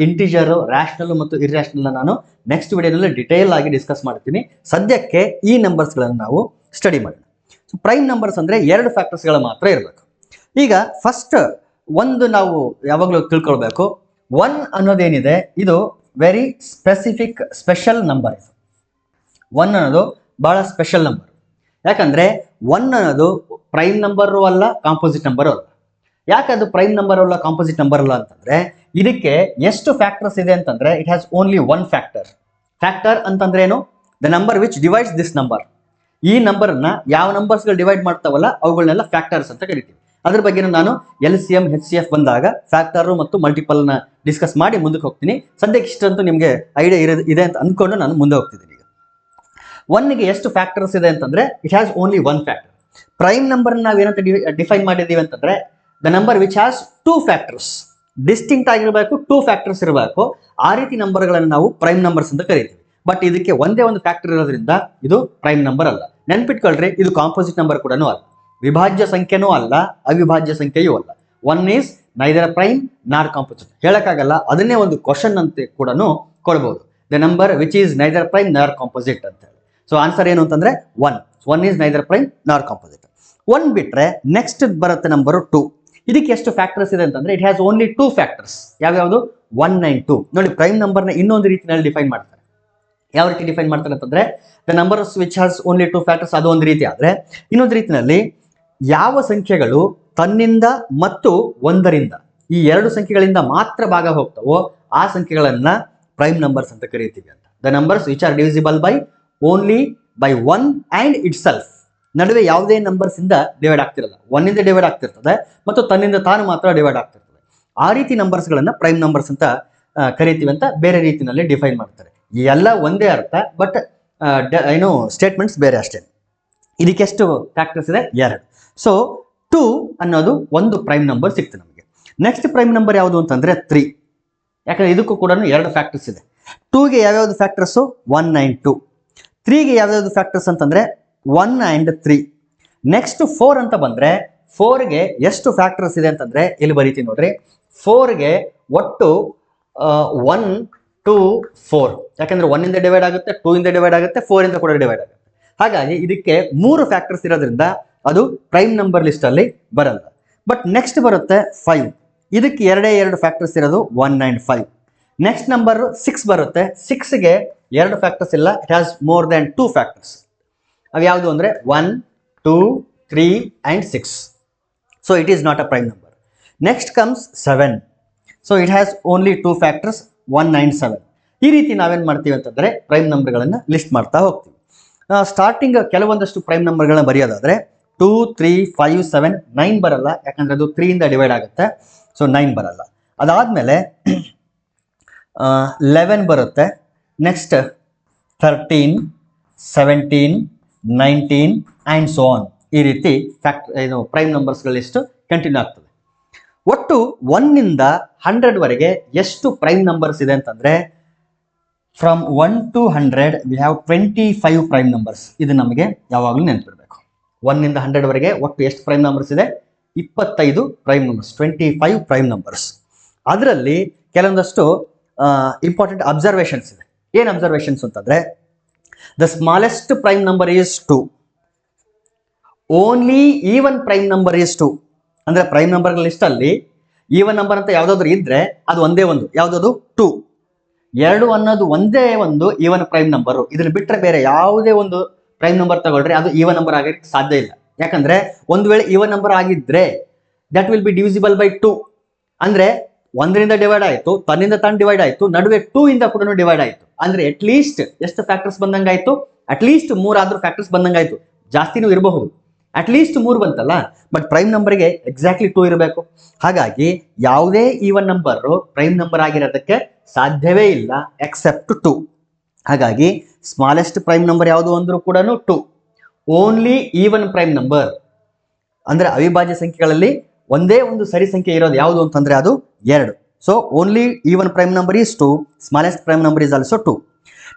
integer, rational ಮತ್ತು ಇರ್ಯಾಷನಲ್ ನಾನು ನೆಕ್ಸ್ಟ್ ವಿಡಿಯೋನಲ್ಲಿ ಡಿಟೇಲ್ ಆಗಿ ಡಿಸ್ಕಸ್ ಮಾಡ್ತೀನಿ. ಸದ್ಯಕ್ಕೆ ಈ ನಂಬರ್ಸ್ಗಳನ್ನು ನಾವು ಸ್ಟಡಿ ಮಾಡೋಣ. ಸೊ ಪ್ರೈಮ್ ನಂಬರ್ಸ್ ಅಂದ್ರೆ 2 ಫ್ಯಾಕ್ಟರ್ಸ್ಗಳು ಮಾತ್ರ ಇರಬೇಕು. ಈಗ ಫಸ್ಟ್ ಒಂದು ನಾವು ಯಾವಾಗಲೂ ತಿಳ್ಕೊಳ್ಬೇಕು, 1 ಅನ್ನೋದೇನಿದೆ ಇದು ವೆರಿ ಸ್ಪೆಷಲ್ ನಂಬರ್. 1 ಅನ್ನೋದು ಬಹಳ ಸ್ಪೆಷಲ್ ನಂಬರ್. ಯಾಕಂದ್ರೆ 1 ಅನ್ನೋದು ಪ್ರೈಮ್ ನಂಬರು ಅಲ್ಲ, ಕಾಂಪೋಸಿಟ್ ನಂಬರು ಅಲ್ಲ. ಯಾಕದು ಪ್ರೈಮ್ ನಂಬರ್ ಅಲ್ಲ, ಕಾಂಪೋಸಿಟ್ ನಂಬರ್ ಅಲ್ಲ ಅಂತಂದ್ರೆ ಇದಕ್ಕೆ ಎಷ್ಟು ಫ್ಯಾಕ್ಟರ್ಸ್ ಇದೆ ಅಂತಂದ್ರೆ it has only 1 factor. Factor ಅಂತಂದ್ರೆ ಏನು? The number which divides this number. ಈ ನಂಬರ್ನ ಯಾವ ನಂಬರ್ಸ್ಗಳು ಡಿವೈಡ್ ಮಾಡ್ತಾವಲ್ಲ ಅವುಗಳನ್ನೆಲ್ಲ ಫ್ಯಾಕ್ಟರ್ಸ್ ಅಂತ ಕರಿತೀವಿ. ಅದ್ರ ಬಗ್ಗೆ ನಾನು LCM HCF ಬಂದಾಗ ಫ್ಯಾಕ್ಟರ್ ಮತ್ತು ಮಲ್ಟಿಪಲ್ ನ ಡಿಸ್ಕಸ್ ಮಾಡಿ ಮುಂದಕ್ಕೆ ಹೋಗ್ತೀನಿ. ಸದ್ಯಕ್ಕೆ ಇಷ್ಟಂತೂ ನಿಮಗೆ ಐಡಿಯಾ ಇದೆ ಅಂತ ಅಂದ್ಕೊಂಡು ನಾನು ಮುಂದೆ ಹೋಗ್ತಿದ್ದೀನಿ. ಈಗ 1ಗೆ ಎಷ್ಟು ಫ್ಯಾಕ್ಟರ್ಸ್ ಇದೆ ಅಂತಂದ್ರೆ it has only 1 factor. Prime number ನಾವೇನಂತ ಡಿಫೈನ್ ಮಾಡಿದ್ದೀವಿ ಅಂತಂದ್ರೆ the number which has 2 factors. Distinct ಆಗಿರಬೇಕು, 2 ಫ್ಯಾಕ್ಟರ್ಸ್ ಇರಬೇಕು. ಆ ರೀತಿ ನಂಬರ್ಗಳನ್ನು ನಾವು ಪ್ರೈಮ್ ನಂಬರ್ಸ್ ಅಂತ ಕರಿತೀವಿ. ಬಟ್ ಇದಕ್ಕೆ ಒಂದೇ ಒಂದು ಫ್ಯಾಕ್ಟರ್ ಇರೋದ್ರಿಂದ ಇದು ಪ್ರೈಮ್ ನಂಬರ್ ಅಲ್ಲ. ನೆನ್ಪಿಟ್ಕೊಳ್ರಿ, ಇದು ಕಾಂಪೋಸಿಟ್ ನಂಬರ್ ಕೂಡ ಅಲ್ಲ, ವಿಭಾಜ್ಯ ಸಂಖ್ಯೆನೂ ಅಲ್ಲ, ಅವಿಭಾಜ್ಯ ಸಂಖ್ಯೆಯೂ ಅಲ್ಲ. 1 ಈಸ್ ನೈದರ್ ಪ್ರೈಮ್ ನಾರ್ ಕಾಂಪೋಸಿಟ್. ಹೇಳಕ್ಕಾಗಲ್ಲ, ಅದನ್ನೇ ಒಂದು ಕ್ವಶನ್ ಅಂತ ಕೂಡ ಕೊಡ್ಬೋದು. The number which is neither prime ನಾರ್ ಕಾಂಪೋಸಿಟ್ ಅಂತ ಹೇಳಿ. ಸೊ ಆನ್ಸರ್ ಏನು ಅಂತಂದ್ರೆ 1 ಈಸ್ ನೈದರ್ ಪ್ರೈಮ್ ನಾರ್ ಕಾಂಪೋಸಿಟ್. 1 ಬಿಟ್ರೆ ನೆಕ್ಸ್ಟ್ ಬರುತ್ತೆ ನಂಬರ್ 2. ಇದಕ್ಕೆ ಎಷ್ಟು ಫ್ಯಾಕ್ಟರ್ಸ್ ಇದೆ ಅಂತಂದ್ರೆ ಇಟ್ ಹ್ಯಾಸ್ ಓನ್ಲಿ 2 ಫ್ಯಾಕ್ಟರ್ಸ್. ಯಾವ್ಯಾವುದು? 1 and 2. ನೋಡಿ, ಪ್ರೈಮ್ ನಂಬರ್ನ ಇನ್ನೊಂದು ರೀತಿಯಲ್ಲಿ ಡಿಫೈನ್ ಮಾಡ್ತಾರೆ. ಯಾವ ರೀತಿ ಡಿಫೈನ್ ಮಾಡ್ತಾರೆ ಅಂತಂದ್ರೆ the numbers which has only 2 factors ಅದು ಒಂದು ರೀತಿ ಆದ್ರೆ, ಇನ್ನೊಂದು ರೀತಿಯಲ್ಲಿ ಯಾವ ಸಂಖ್ಯೆಗಳು ತನ್ನಿಂದ ಮತ್ತು ಒಂದರಿಂದ ಈ ಎರಡು ಸಂಖ್ಯೆಗಳಿಂದ ಮಾತ್ರ ಭಾಗ ಹೋಗ್ತಾವೋ ಆ ಸಂಖ್ಯೆಗಳನ್ನ ಪ್ರೈಮ್ ನಂಬರ್ಸ್ ಅಂತ ಕರೀತೀವಿ ಅಂತ. The numbers which are divisible by only by one and it self. ನಡುವೆ ಯಾವುದೇ ನಂಬರ್ಸ್ ಇಂದ ಡಿವೈಡ್ ಆಗ್ತಿರಲ್ಲ, ಒನ್ನಿಂದ ಡಿವೈಡ್ ಆಗ್ತಿರ್ತದೆ ಮತ್ತು ತನ್ನಿಂದ ತಾನು ಮಾತ್ರ ಡಿವೈಡ್ ಆಗ್ತಿರ್ತದೆ. ಆ ರೀತಿ ನಂಬರ್ಸ್ಗಳನ್ನ ಪ್ರೈಮ್ ನಂಬರ್ಸ್ ಅಂತ ಕರಿತೀವಿ ಅಂತ ಬೇರೆ ರೀತಿಯಲ್ಲಿ ಡಿಫೈನ್ ಮಾಡ್ತಾರೆ. ಎಲ್ಲ ಒಂದೇ ಅರ್ಥ, ಬಟ್ ಏನು ಸ್ಟೇಟ್ಮೆಂಟ್ಸ್ ಬೇರೆ ಅಷ್ಟೇ. ಇದಕ್ಕೆ ಎಷ್ಟು ಫ್ಯಾಕ್ಟರ್ಸ್ ಇದೆ? 2. ಸೊ 2 ಅನ್ನೋದು ಒಂದು ಪ್ರೈಮ್ ನಂಬರ್ ಸಿಕ್ತು ನಮಗೆ. ನೆಕ್ಸ್ಟ್ ಪ್ರೈಮ್ ನಂಬರ್ ಯಾವುದು ಅಂತಂದ್ರೆ 3. ಯಾಕಂದ್ರೆ ಇದಕ್ಕೂ ಕೂಡ 2 ಫ್ಯಾಕ್ಟರ್ಸ್ ಇದೆ. 2ಗೆ ಯಾವ್ಯಾವ್ದು ಫ್ಯಾಕ್ಟರ್ಸು? 1 and 2. 3ಗೆ ಯಾವ್ಯಾವ್ದು ಫ್ಯಾಕ್ಟರ್ಸ್ ಅಂತಂದ್ರೆ 1 and 3. ನೆಕ್ಸ್ಟ್ 4 ಅಂತ ಬಂದ್ರೆ 4ಗೆ ಎಷ್ಟು ಫ್ಯಾಕ್ಟರ್ಸ್ ಇದೆ ಅಂತಂದ್ರೆ ಇಲ್ಲಿ ಬರೀತೀನಿ ನೋಡ್ರಿ. 4ಗೆ ಒಟ್ಟು 1, 2, 4. ಯಾಕಂದ್ರೆ 1 ಇಂದ ಡಿವೈಡ್ ಆಗುತ್ತೆ, 2 ಇಂದ ಡಿವೈಡ್ ಆಗುತ್ತೆ, 4 ಇಂದ ಕೂಡ ಡಿವೈಡ್ ಆಗುತ್ತೆ. ಹಾಗಾಗಿ ಇದಕ್ಕೆ 3 ಫ್ಯಾಕ್ಟರ್ಸ್ ಇರೋದ್ರಿಂದ ಅದು ಪ್ರೈಮ್ ನಂಬರ್ ಲಿಸ್ಟ್ ಅಲ್ಲಿ ಬರಲ್ಲ. ಬಟ್ ನೆಕ್ಸ್ಟ್ ಬರುತ್ತೆ 5. ಇದಕ್ಕೆ 2 ಫ್ಯಾಕ್ಟರ್ಸ್ ಇರೋದು 1 and 5. ನೆಕ್ಸ್ಟ್ ನಂಬರ್ 6 ಬರುತ್ತೆ. 6ಗೆ 2 ಫ್ಯಾಕ್ಟರ್ಸ್ ಇಲ್ಲ, it has more than 2 factors. ಅವು ಯಾವುದು ಅಂದ್ರೆ 1, 2, 3 and 6. So it is not a prime number. Next comes 7. So it has only 2 factors, 1 and 7. ಈ ರೀತಿ ನಾವೇನ್ ಮಾಡ್ತೀವಿ ಅಂತಂದ್ರೆ ಪ್ರೈಮ್ ನಂಬರ್ಗಳನ್ನ ಲಿಸ್ಟ್ ಮಾಡ್ತಾ ಹೋಗ್ತೀವಿ. ಸ್ಟಾರ್ಟಿಂಗ್ ಕೆಲವೊಂದಷ್ಟು ಪ್ರೈಮ್ ನಂಬರ್ಗಳನ್ನ ಬರೆಯೋದಾದ್ರೆ 2, 3, 5, 7, 9 ಬರಲ್ಲ, ಯಾಕಂದ್ರೆ ಅದು 3 ಇಂದ ಡಿವೈಡ್ ಆಗುತ್ತೆ. ಸೊ 9 ಬರಲ್ಲ. ಅದಾದ್ಮೇಲೆ 11 ಬರುತ್ತೆ. Next 13, 17, 19 and so on. ಈ ರೀತಿ ಪ್ರೈಮ್ ನಂಬರ್ಸ್ಗಳ ಲಿಸ್ಟ್ ಕಂಟಿನ್ಯೂ ಆಗ್ತದೆ. ಒಟ್ಟು 1 ಇಂದ 100 ವರೆಗೆ ಎಷ್ಟು ಪ್ರೈಮ್ ನಂಬರ್ಸ್ ಇದೆ ಅಂತಂದ್ರೆ from 1 to 100 we have 25 prime numbers. ಇದು ನಮಗೆ ಯಾವಾಗಲೂ ನೆನಪಿರಬೇಕು. 1 ಇಂದ 100 ವರೆಗೆ ಒಟ್ಟು ಎಷ್ಟು ಪ್ರೈಮ್ ನಂಬರ್ಸ್ ಇದೆ? 25 ಪ್ರೈಮ್ ನಂಬರ್ಸ್, 25 ಪ್ರೈಮ್ ನಂಬರ್ಸ್. ಅದರಲ್ಲಿ ಕೆಲವೊಂದಷ್ಟು ಇಂಪಾರ್ಟೆಂಟ್ ಅಬ್ಸರ್ವೇಷನ್ಸ್ ಇದೆ. ಏನು ಅಬ್ಸರ್ವೇಷನ್ಸ್ ಅಂತಂದ್ರೆ the smallest prime number is 2. Only even prime number is 2. ಅಂದ್ರೆ ಪ್ರೈಮ್ ನಂಬರ್ ಲಿಸ್ಟ್ ಅಲ್ಲಿ ಈವನ್ ನಂಬರ್ ಅಂತ ಯಾವ್ದಾದ್ರು ಇದ್ರೆ ಅದು ಒಂದೇ ಒಂದು, ಯಾವ್ದದು? 2. 2 ಅನ್ನೋದು ಒಂದೇ ಒಂದು ಈವನ್ ಪ್ರೈಮ್ ನಂಬರ್. ಇದನ್ನ ಬಿಟ್ಟರೆ ಬೇರೆ ಯಾವುದೇ ಒಂದು ಪ್ರೈಮ್ ನಂಬರ್ ತಗೊಳ್ರಿ ಅದು ಈವನ್ ನಂಬರ್ ಆಗಕ್ಕೆ ಸಾಧ್ಯ ಇಲ್ಲ. ಯಾಕಂದ್ರೆ ಒಂದು ವೇಳೆ ಈವನ್ ನಂಬರ್ ಆಗಿದ್ರೆ that will be divisible by 2. ಅಂದ್ರೆ 1ರಿಂದ ಡಿವೈಡ್ ಆಯ್ತು, ತನ್ನಿಂದ ತಾನು ಡಿವೈಡ್ ಆಯ್ತು, ನಡುವೆ 2 ಇಂದ ಕೂಡ ಡಿವೈಡ್ ಆಯ್ತು. ಅಂದ್ರೆ ಅಟ್ ಲೀಸ್ಟ್ ಎಷ್ಟು ಫ್ಯಾಕ್ಟರ್ಸ್ ಬಂದಂಗಾಯ್ತು? ಅಟ್ ಲೀಸ್ಟ್ 3 ಆದ್ರೂ ಫ್ಯಾಕ್ಟರ್ಸ್ ಬಂದಂಗಾಯ್ತು. ಜಾಸ್ತಿನೂ ಇರಬಹುದು, ಅಟ್ ಲೀಸ್ಟ್ 3 ಬಂತಲ್ಲ. ಬಟ್ ಪ್ರೈಮ್ ನಂಬರ್ಗೆ ಎಕ್ಸಾಕ್ಟ್ಲಿ 2 ಇರಬೇಕು. ಹಾಗಾಗಿ ಯಾವುದೇ ಈವನ್ ನಂಬರ್ ಪ್ರೈಮ್ ನಂಬರ್ ಆಗಿರೋದಕ್ಕೆ ಸಾಧ್ಯವೇ ಇಲ್ಲ ಎಕ್ಸೆಪ್ಟ್ 2. ಹಾಗಾಗಿ ಸ್ಮಾಲೆಸ್ಟ್ ಪ್ರೈಮ್ ನಂಬರ್ ಯಾವುದು ಅಂದ್ರೂ ಕೂಡ 2. ಓನ್ಲಿ ಈವನ್ ಪ್ರೈಮ್ ನಂಬರ್ ಅಂದ್ರೆ ಅವಿಭಾಜ್ಯ ಸಂಖ್ಯೆಗಳಲ್ಲಿ ಒಂದೇ ಒಂದು ಸರಿ ಸಂಖ್ಯೆ ಇರೋದು ಯಾವುದು ಅಂತಂದ್ರೆ ಅದು 2. So only even prime number is 2. Smallest prime number is also 2.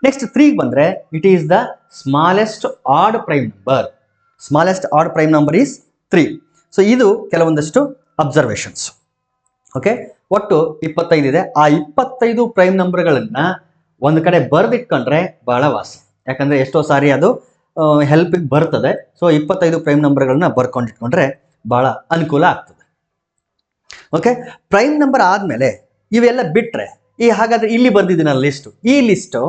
Next 3 ಬಂದ್ರೆ it is the smallest odd prime number. Smallest odd prime number is 3. So ಇದು ಕೆಲವೊಂದಷ್ಟು ಅಬ್ಸರ್ವೇಷನ್ಸ್. ಓಕೆ, ಒಟ್ಟು 25 ಇದೆ. ಆ 25 ಪ್ರೈಮ್ ನಂಬರ್ಗಳನ್ನ ಒಂದು ಕಡೆ ಬರೆದಿಟ್ಕೊಂಡ್ರೆ ಬಹಳ ವಾಸಿ. ಯಾಕಂದ್ರೆ ಎಷ್ಟೋ ಸಾರಿ ಅದು ಹೆಲ್ಪಿಗೆ ಬರ್ತದೆ. ಸೊ 25 ಪ್ರೈಮ್ ನಂಬರ್ಗಳನ್ನ ಬರ್ಕೊಂಡಿಟ್ಕೊಂಡ್ರೆ ಬಹಳ ಅನುಕೂಲ ಆಗ್ತದೆ. ಓಕೆ, ಪ್ರೈಮ್ ನಂಬರ್ ಆದ್ಮೇಲೆ ಇವೆಲ್ಲ ಬಿಟ್ರೆ ಹಾಗಾದ್ರೆ ಇಲ್ಲಿ ಬರ್ದಿದ್ದೀನಲ್ಲ ಲಿಸ್ಟು, ಈ ಲಿಸ್ಟು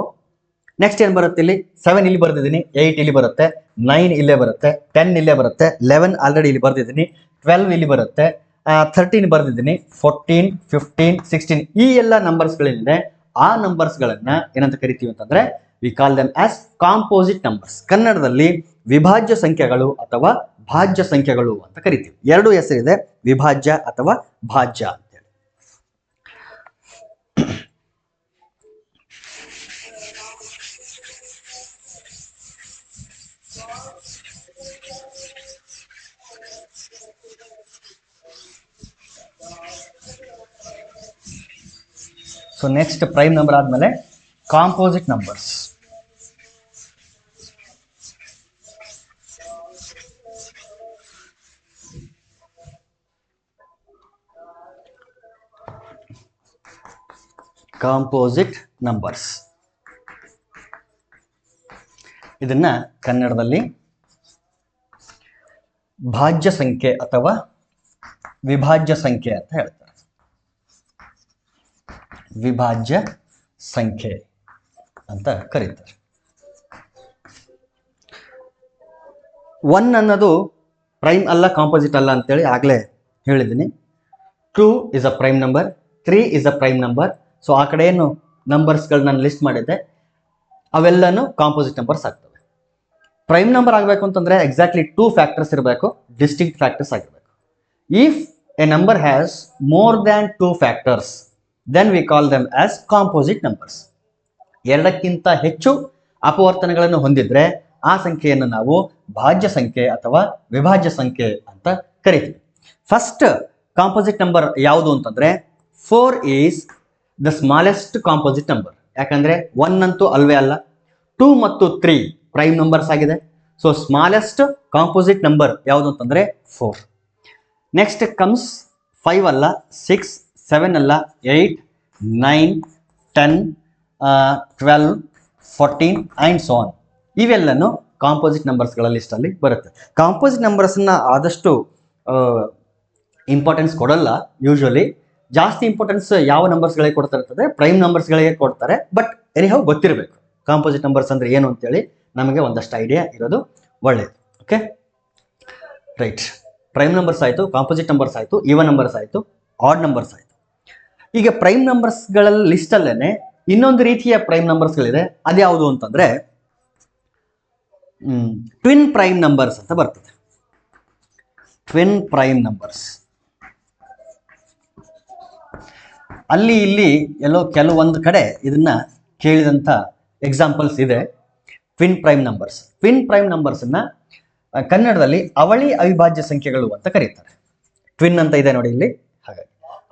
ನೆಕ್ಸ್ಟ್ ಏನು ಬರುತ್ತೆ? ಇಲ್ಲಿ 7 ಇಲ್ಲಿ ಬರ್ದಿದ್ದೀನಿ, 8 ಇಲ್ಲಿ ಬರುತ್ತೆ, 9 ಇಲ್ಲೇ ಬರುತ್ತೆ, 10 ಇಲ್ಲೇ ಬರುತ್ತೆ, 11 ಆಲ್ರೆಡಿ ಇಲ್ಲಿ ಬರ್ದಿದ್ದೀನಿ, 12 ಇಲ್ಲಿ ಬರುತ್ತೆ, 13 ಬರ್ದಿದ್ದೀನಿ, 14, 15, 16 ಈ ಎಲ್ಲ ನಂಬರ್ಸ್ಗಳಿದೆ. ಆ ನಂಬರ್ಸ್ಗಳನ್ನ ಏನಂತ ಕರಿತೀವಿ ಅಂತಂದ್ರೆ V call them as composite numbers. ಕನ್ನಡದಲ್ಲಿ ವಿಭಾಜ್ಯ ಸಂಖ್ಯೆಗಳು ಅಥವಾ ಭಾಜ್ಯ ಸಂಖ್ಯೆಗಳು ಅಂತ ಕರಿತೀವಿ. 2 ಹೆಸರಿದೆ, ವಿಭಾಜ್ಯ ಅಥವಾ ಭಾಜ್ಯ ಅಂತೇಳಿ. ಸೊ ನೆಕ್ಸ್ಟ್ ಪ್ರೈಮ್ ನಂಬರ್ ಆದ್ಮೇಲೆ ಕಾಂಪೋಸಿಟ್ ನಂಬರ್ಸ್. ಕಾಂಪೋಸಿಟ್ ನಂಬರ್ಸ್ ಇದನ್ನ ಕನ್ನಡದಲ್ಲಿ ಭಾಜ್ಯ ಸಂಖ್ಯೆ ಅಥವಾ ವಿಭಾಜ್ಯ ಸಂಖ್ಯೆ ಅಂತ ಹೇಳ್ತಾರೆ. ವಿಭಾಜ್ಯ ಸಂಖ್ಯೆ ಅಂತ ಕರೀತಾರೆ. 1 ಅನ್ನೋದು ಪ್ರೈಮ್ ಅಲ್ಲ, ಕಾಂಪೋಸಿಟ್ ಅಲ್ಲ ಅಂತೇಳಿ ಆಗಲೇ ಹೇಳಿದ್ದೀನಿ. 2 is a prime number, 3 is a prime number. So ಆ ಕಡೆ ಏನು ನಂಬರ್ಸ್ಗಳು ನಾನು ಲಿಸ್ಟ್ ಮಾಡಿದ್ದೆ ಅವೆಲ್ಲನೂ ಕಾಂಪೋಸಿಟ್ ನಂಬರ್ಸ್ ಆಗ್ತವೆ. ಪ್ರೈಮ್ ನಂಬರ್ ಆಗಬೇಕು ಅಂತಂದ್ರೆ ಎಕ್ಸಾಕ್ಟ್ಲಿ 2 ಫ್ಯಾಕ್ಟರ್ಸ್ ಇರಬೇಕು, ಡಿಸ್ಟಿಂಕ್ಟ್ ಫ್ಯಾಕ್ಟರ್ಸ್ ಆಗಿರಬೇಕು. If a number has more than 2 factors then we call them as composite numbers. ಎರಡಕ್ಕಿಂತ ಹೆಚ್ಚು ಅಪವರ್ತನಗಳನ್ನು ಹೊಂದಿದ್ರೆ ಆ ಸಂಖ್ಯೆಯನ್ನು ನಾವು ಭಾಜ್ಯ ಸಂಖ್ಯೆ ಅಥವಾ ವಿಭಾಜ್ಯ ಸಂಖ್ಯೆ ಅಂತ ಕರಿತೀವಿ. ಫಸ್ಟ್ ಕಾಂಪೋಸಿಟ್ ನಂಬರ್ ಯಾವುದು ಅಂತಂದ್ರೆ 4 is the smallest composite number. ಯಾಕಂದ್ರೆ 1 ಅಂತೂ ಅಲ್ವೇ ಅಲ್ಲ, 2 ಮತ್ತು 3 ಪ್ರೈಮ್ ನಂಬರ್ಸ್ ಆಗಿದೆ. ಸೊ ಸ್ಮಾಲೆಸ್ಟ್ ಕಾಂಪೋಸಿಟ್ ನಂಬರ್ ಯಾವುದು ಅಂತಂದ್ರೆ 4. ನೆಕ್ಸ್ಟ್ ಕಮ್ಸ್ 5 ಅಲ್ಲ, 6, 7 ಅಲ್ಲ, 8, 9, 10, 12, 14 ಆ್ಯಂಡ್ ಸೊ ಆನ್. ಇವೆಲ್ಲನೂ ಕಾಂಪೋಸಿಟ್ ನಂಬರ್ಸ್ಗಳ ಲಿಸ್ಟಲ್ಲಿ ಬರುತ್ತೆ. ಕಾಂಪೋಸಿಟ್ ನಂಬರ್ಸನ್ನ ಆದಷ್ಟು ಇಂಪಾರ್ಟೆನ್ಸ್ ಕೊಡಲ್ಲ. ಯೂಶುವಲಿ ಜಾಸ್ತಿ ಇಂಪಾರ್ಟೆನ್ಸ್ ಯಾವ ನಂಬರ್ಸ್ಗಳಿಗೆ ಕೊಡ್ತಾ ಇರ್ತದೆ, ಪ್ರೈಮ್ ನಂಬರ್ಸ್ಗಳಿಗೆ ಕೊಡ್ತಾರೆ. ಬಟ್ ಎನಿಹೌ ಗೊತ್ತಿರಬೇಕು ಕಾಂಪೋಸಿಟ್ ನಂಬರ್ಸ್ ಅಂದ್ರೆ ಏನು ಅಂತೇಳಿ ನಮಗೆ ಒಂದಷ್ಟು ಐಡಿಯಾ ಇರೋದು ಒಳ್ಳೆಯದು. Okay, right. ಪ್ರೈಮ್ ನಂಬರ್ಸ್ ಆಯಿತು, ಕಾಂಪೋಸಿಟ್ ನಂಬರ್ಸ್ ಆಯಿತು, ಈವನ್ ನಂಬರ್ಸ್ ಆಯಿತು, ಆಡ್ ನಂಬರ್ಸ್ ಆಯಿತು. ಈಗ ಪ್ರೈಮ್ ನಂಬರ್ಸ್ಗಳ ಲಿಸ್ಟಲ್ಲೇ ಇನ್ನೊಂದು ರೀತಿಯ ಪ್ರೈಮ್ ನಂಬರ್ಸ್ಗಳಿದೆ. ಅದ್ಯಾವುದು ಅಂತಂದ್ರೆ ಟ್ವಿನ್ ಪ್ರೈಮ್ ನಂಬರ್ಸ್ ಅಂತ ಬರ್ತದೆ. ಟ್ವಿನ್ ಪ್ರೈಮ್ ನಂಬರ್ಸ್ ಅಲ್ಲಿ ಇಲ್ಲಿ ಎಲ್ಲೋ ಕೆಲವೊಂದು ಕಡೆ ಇದನ್ನ ಕೇಳಿದಂಥ ಎಕ್ಸಾಂಪಲ್ಸ್ ಇದೆ. Twin prime numbers. Twin prime ನಂಬರ್ಸನ್ನ ಕನ್ನಡದಲ್ಲಿ ಅವಳಿ ಅವಿಭಾಜ್ಯ ಸಂಖ್ಯೆಗಳು ಅಂತ ಕರೀತಾರೆ. ಟ್ವಿನ್ ಅಂತ ಇದೆ ನೋಡಿ ಇಲ್ಲಿ, ಹಾಗಾಗಿ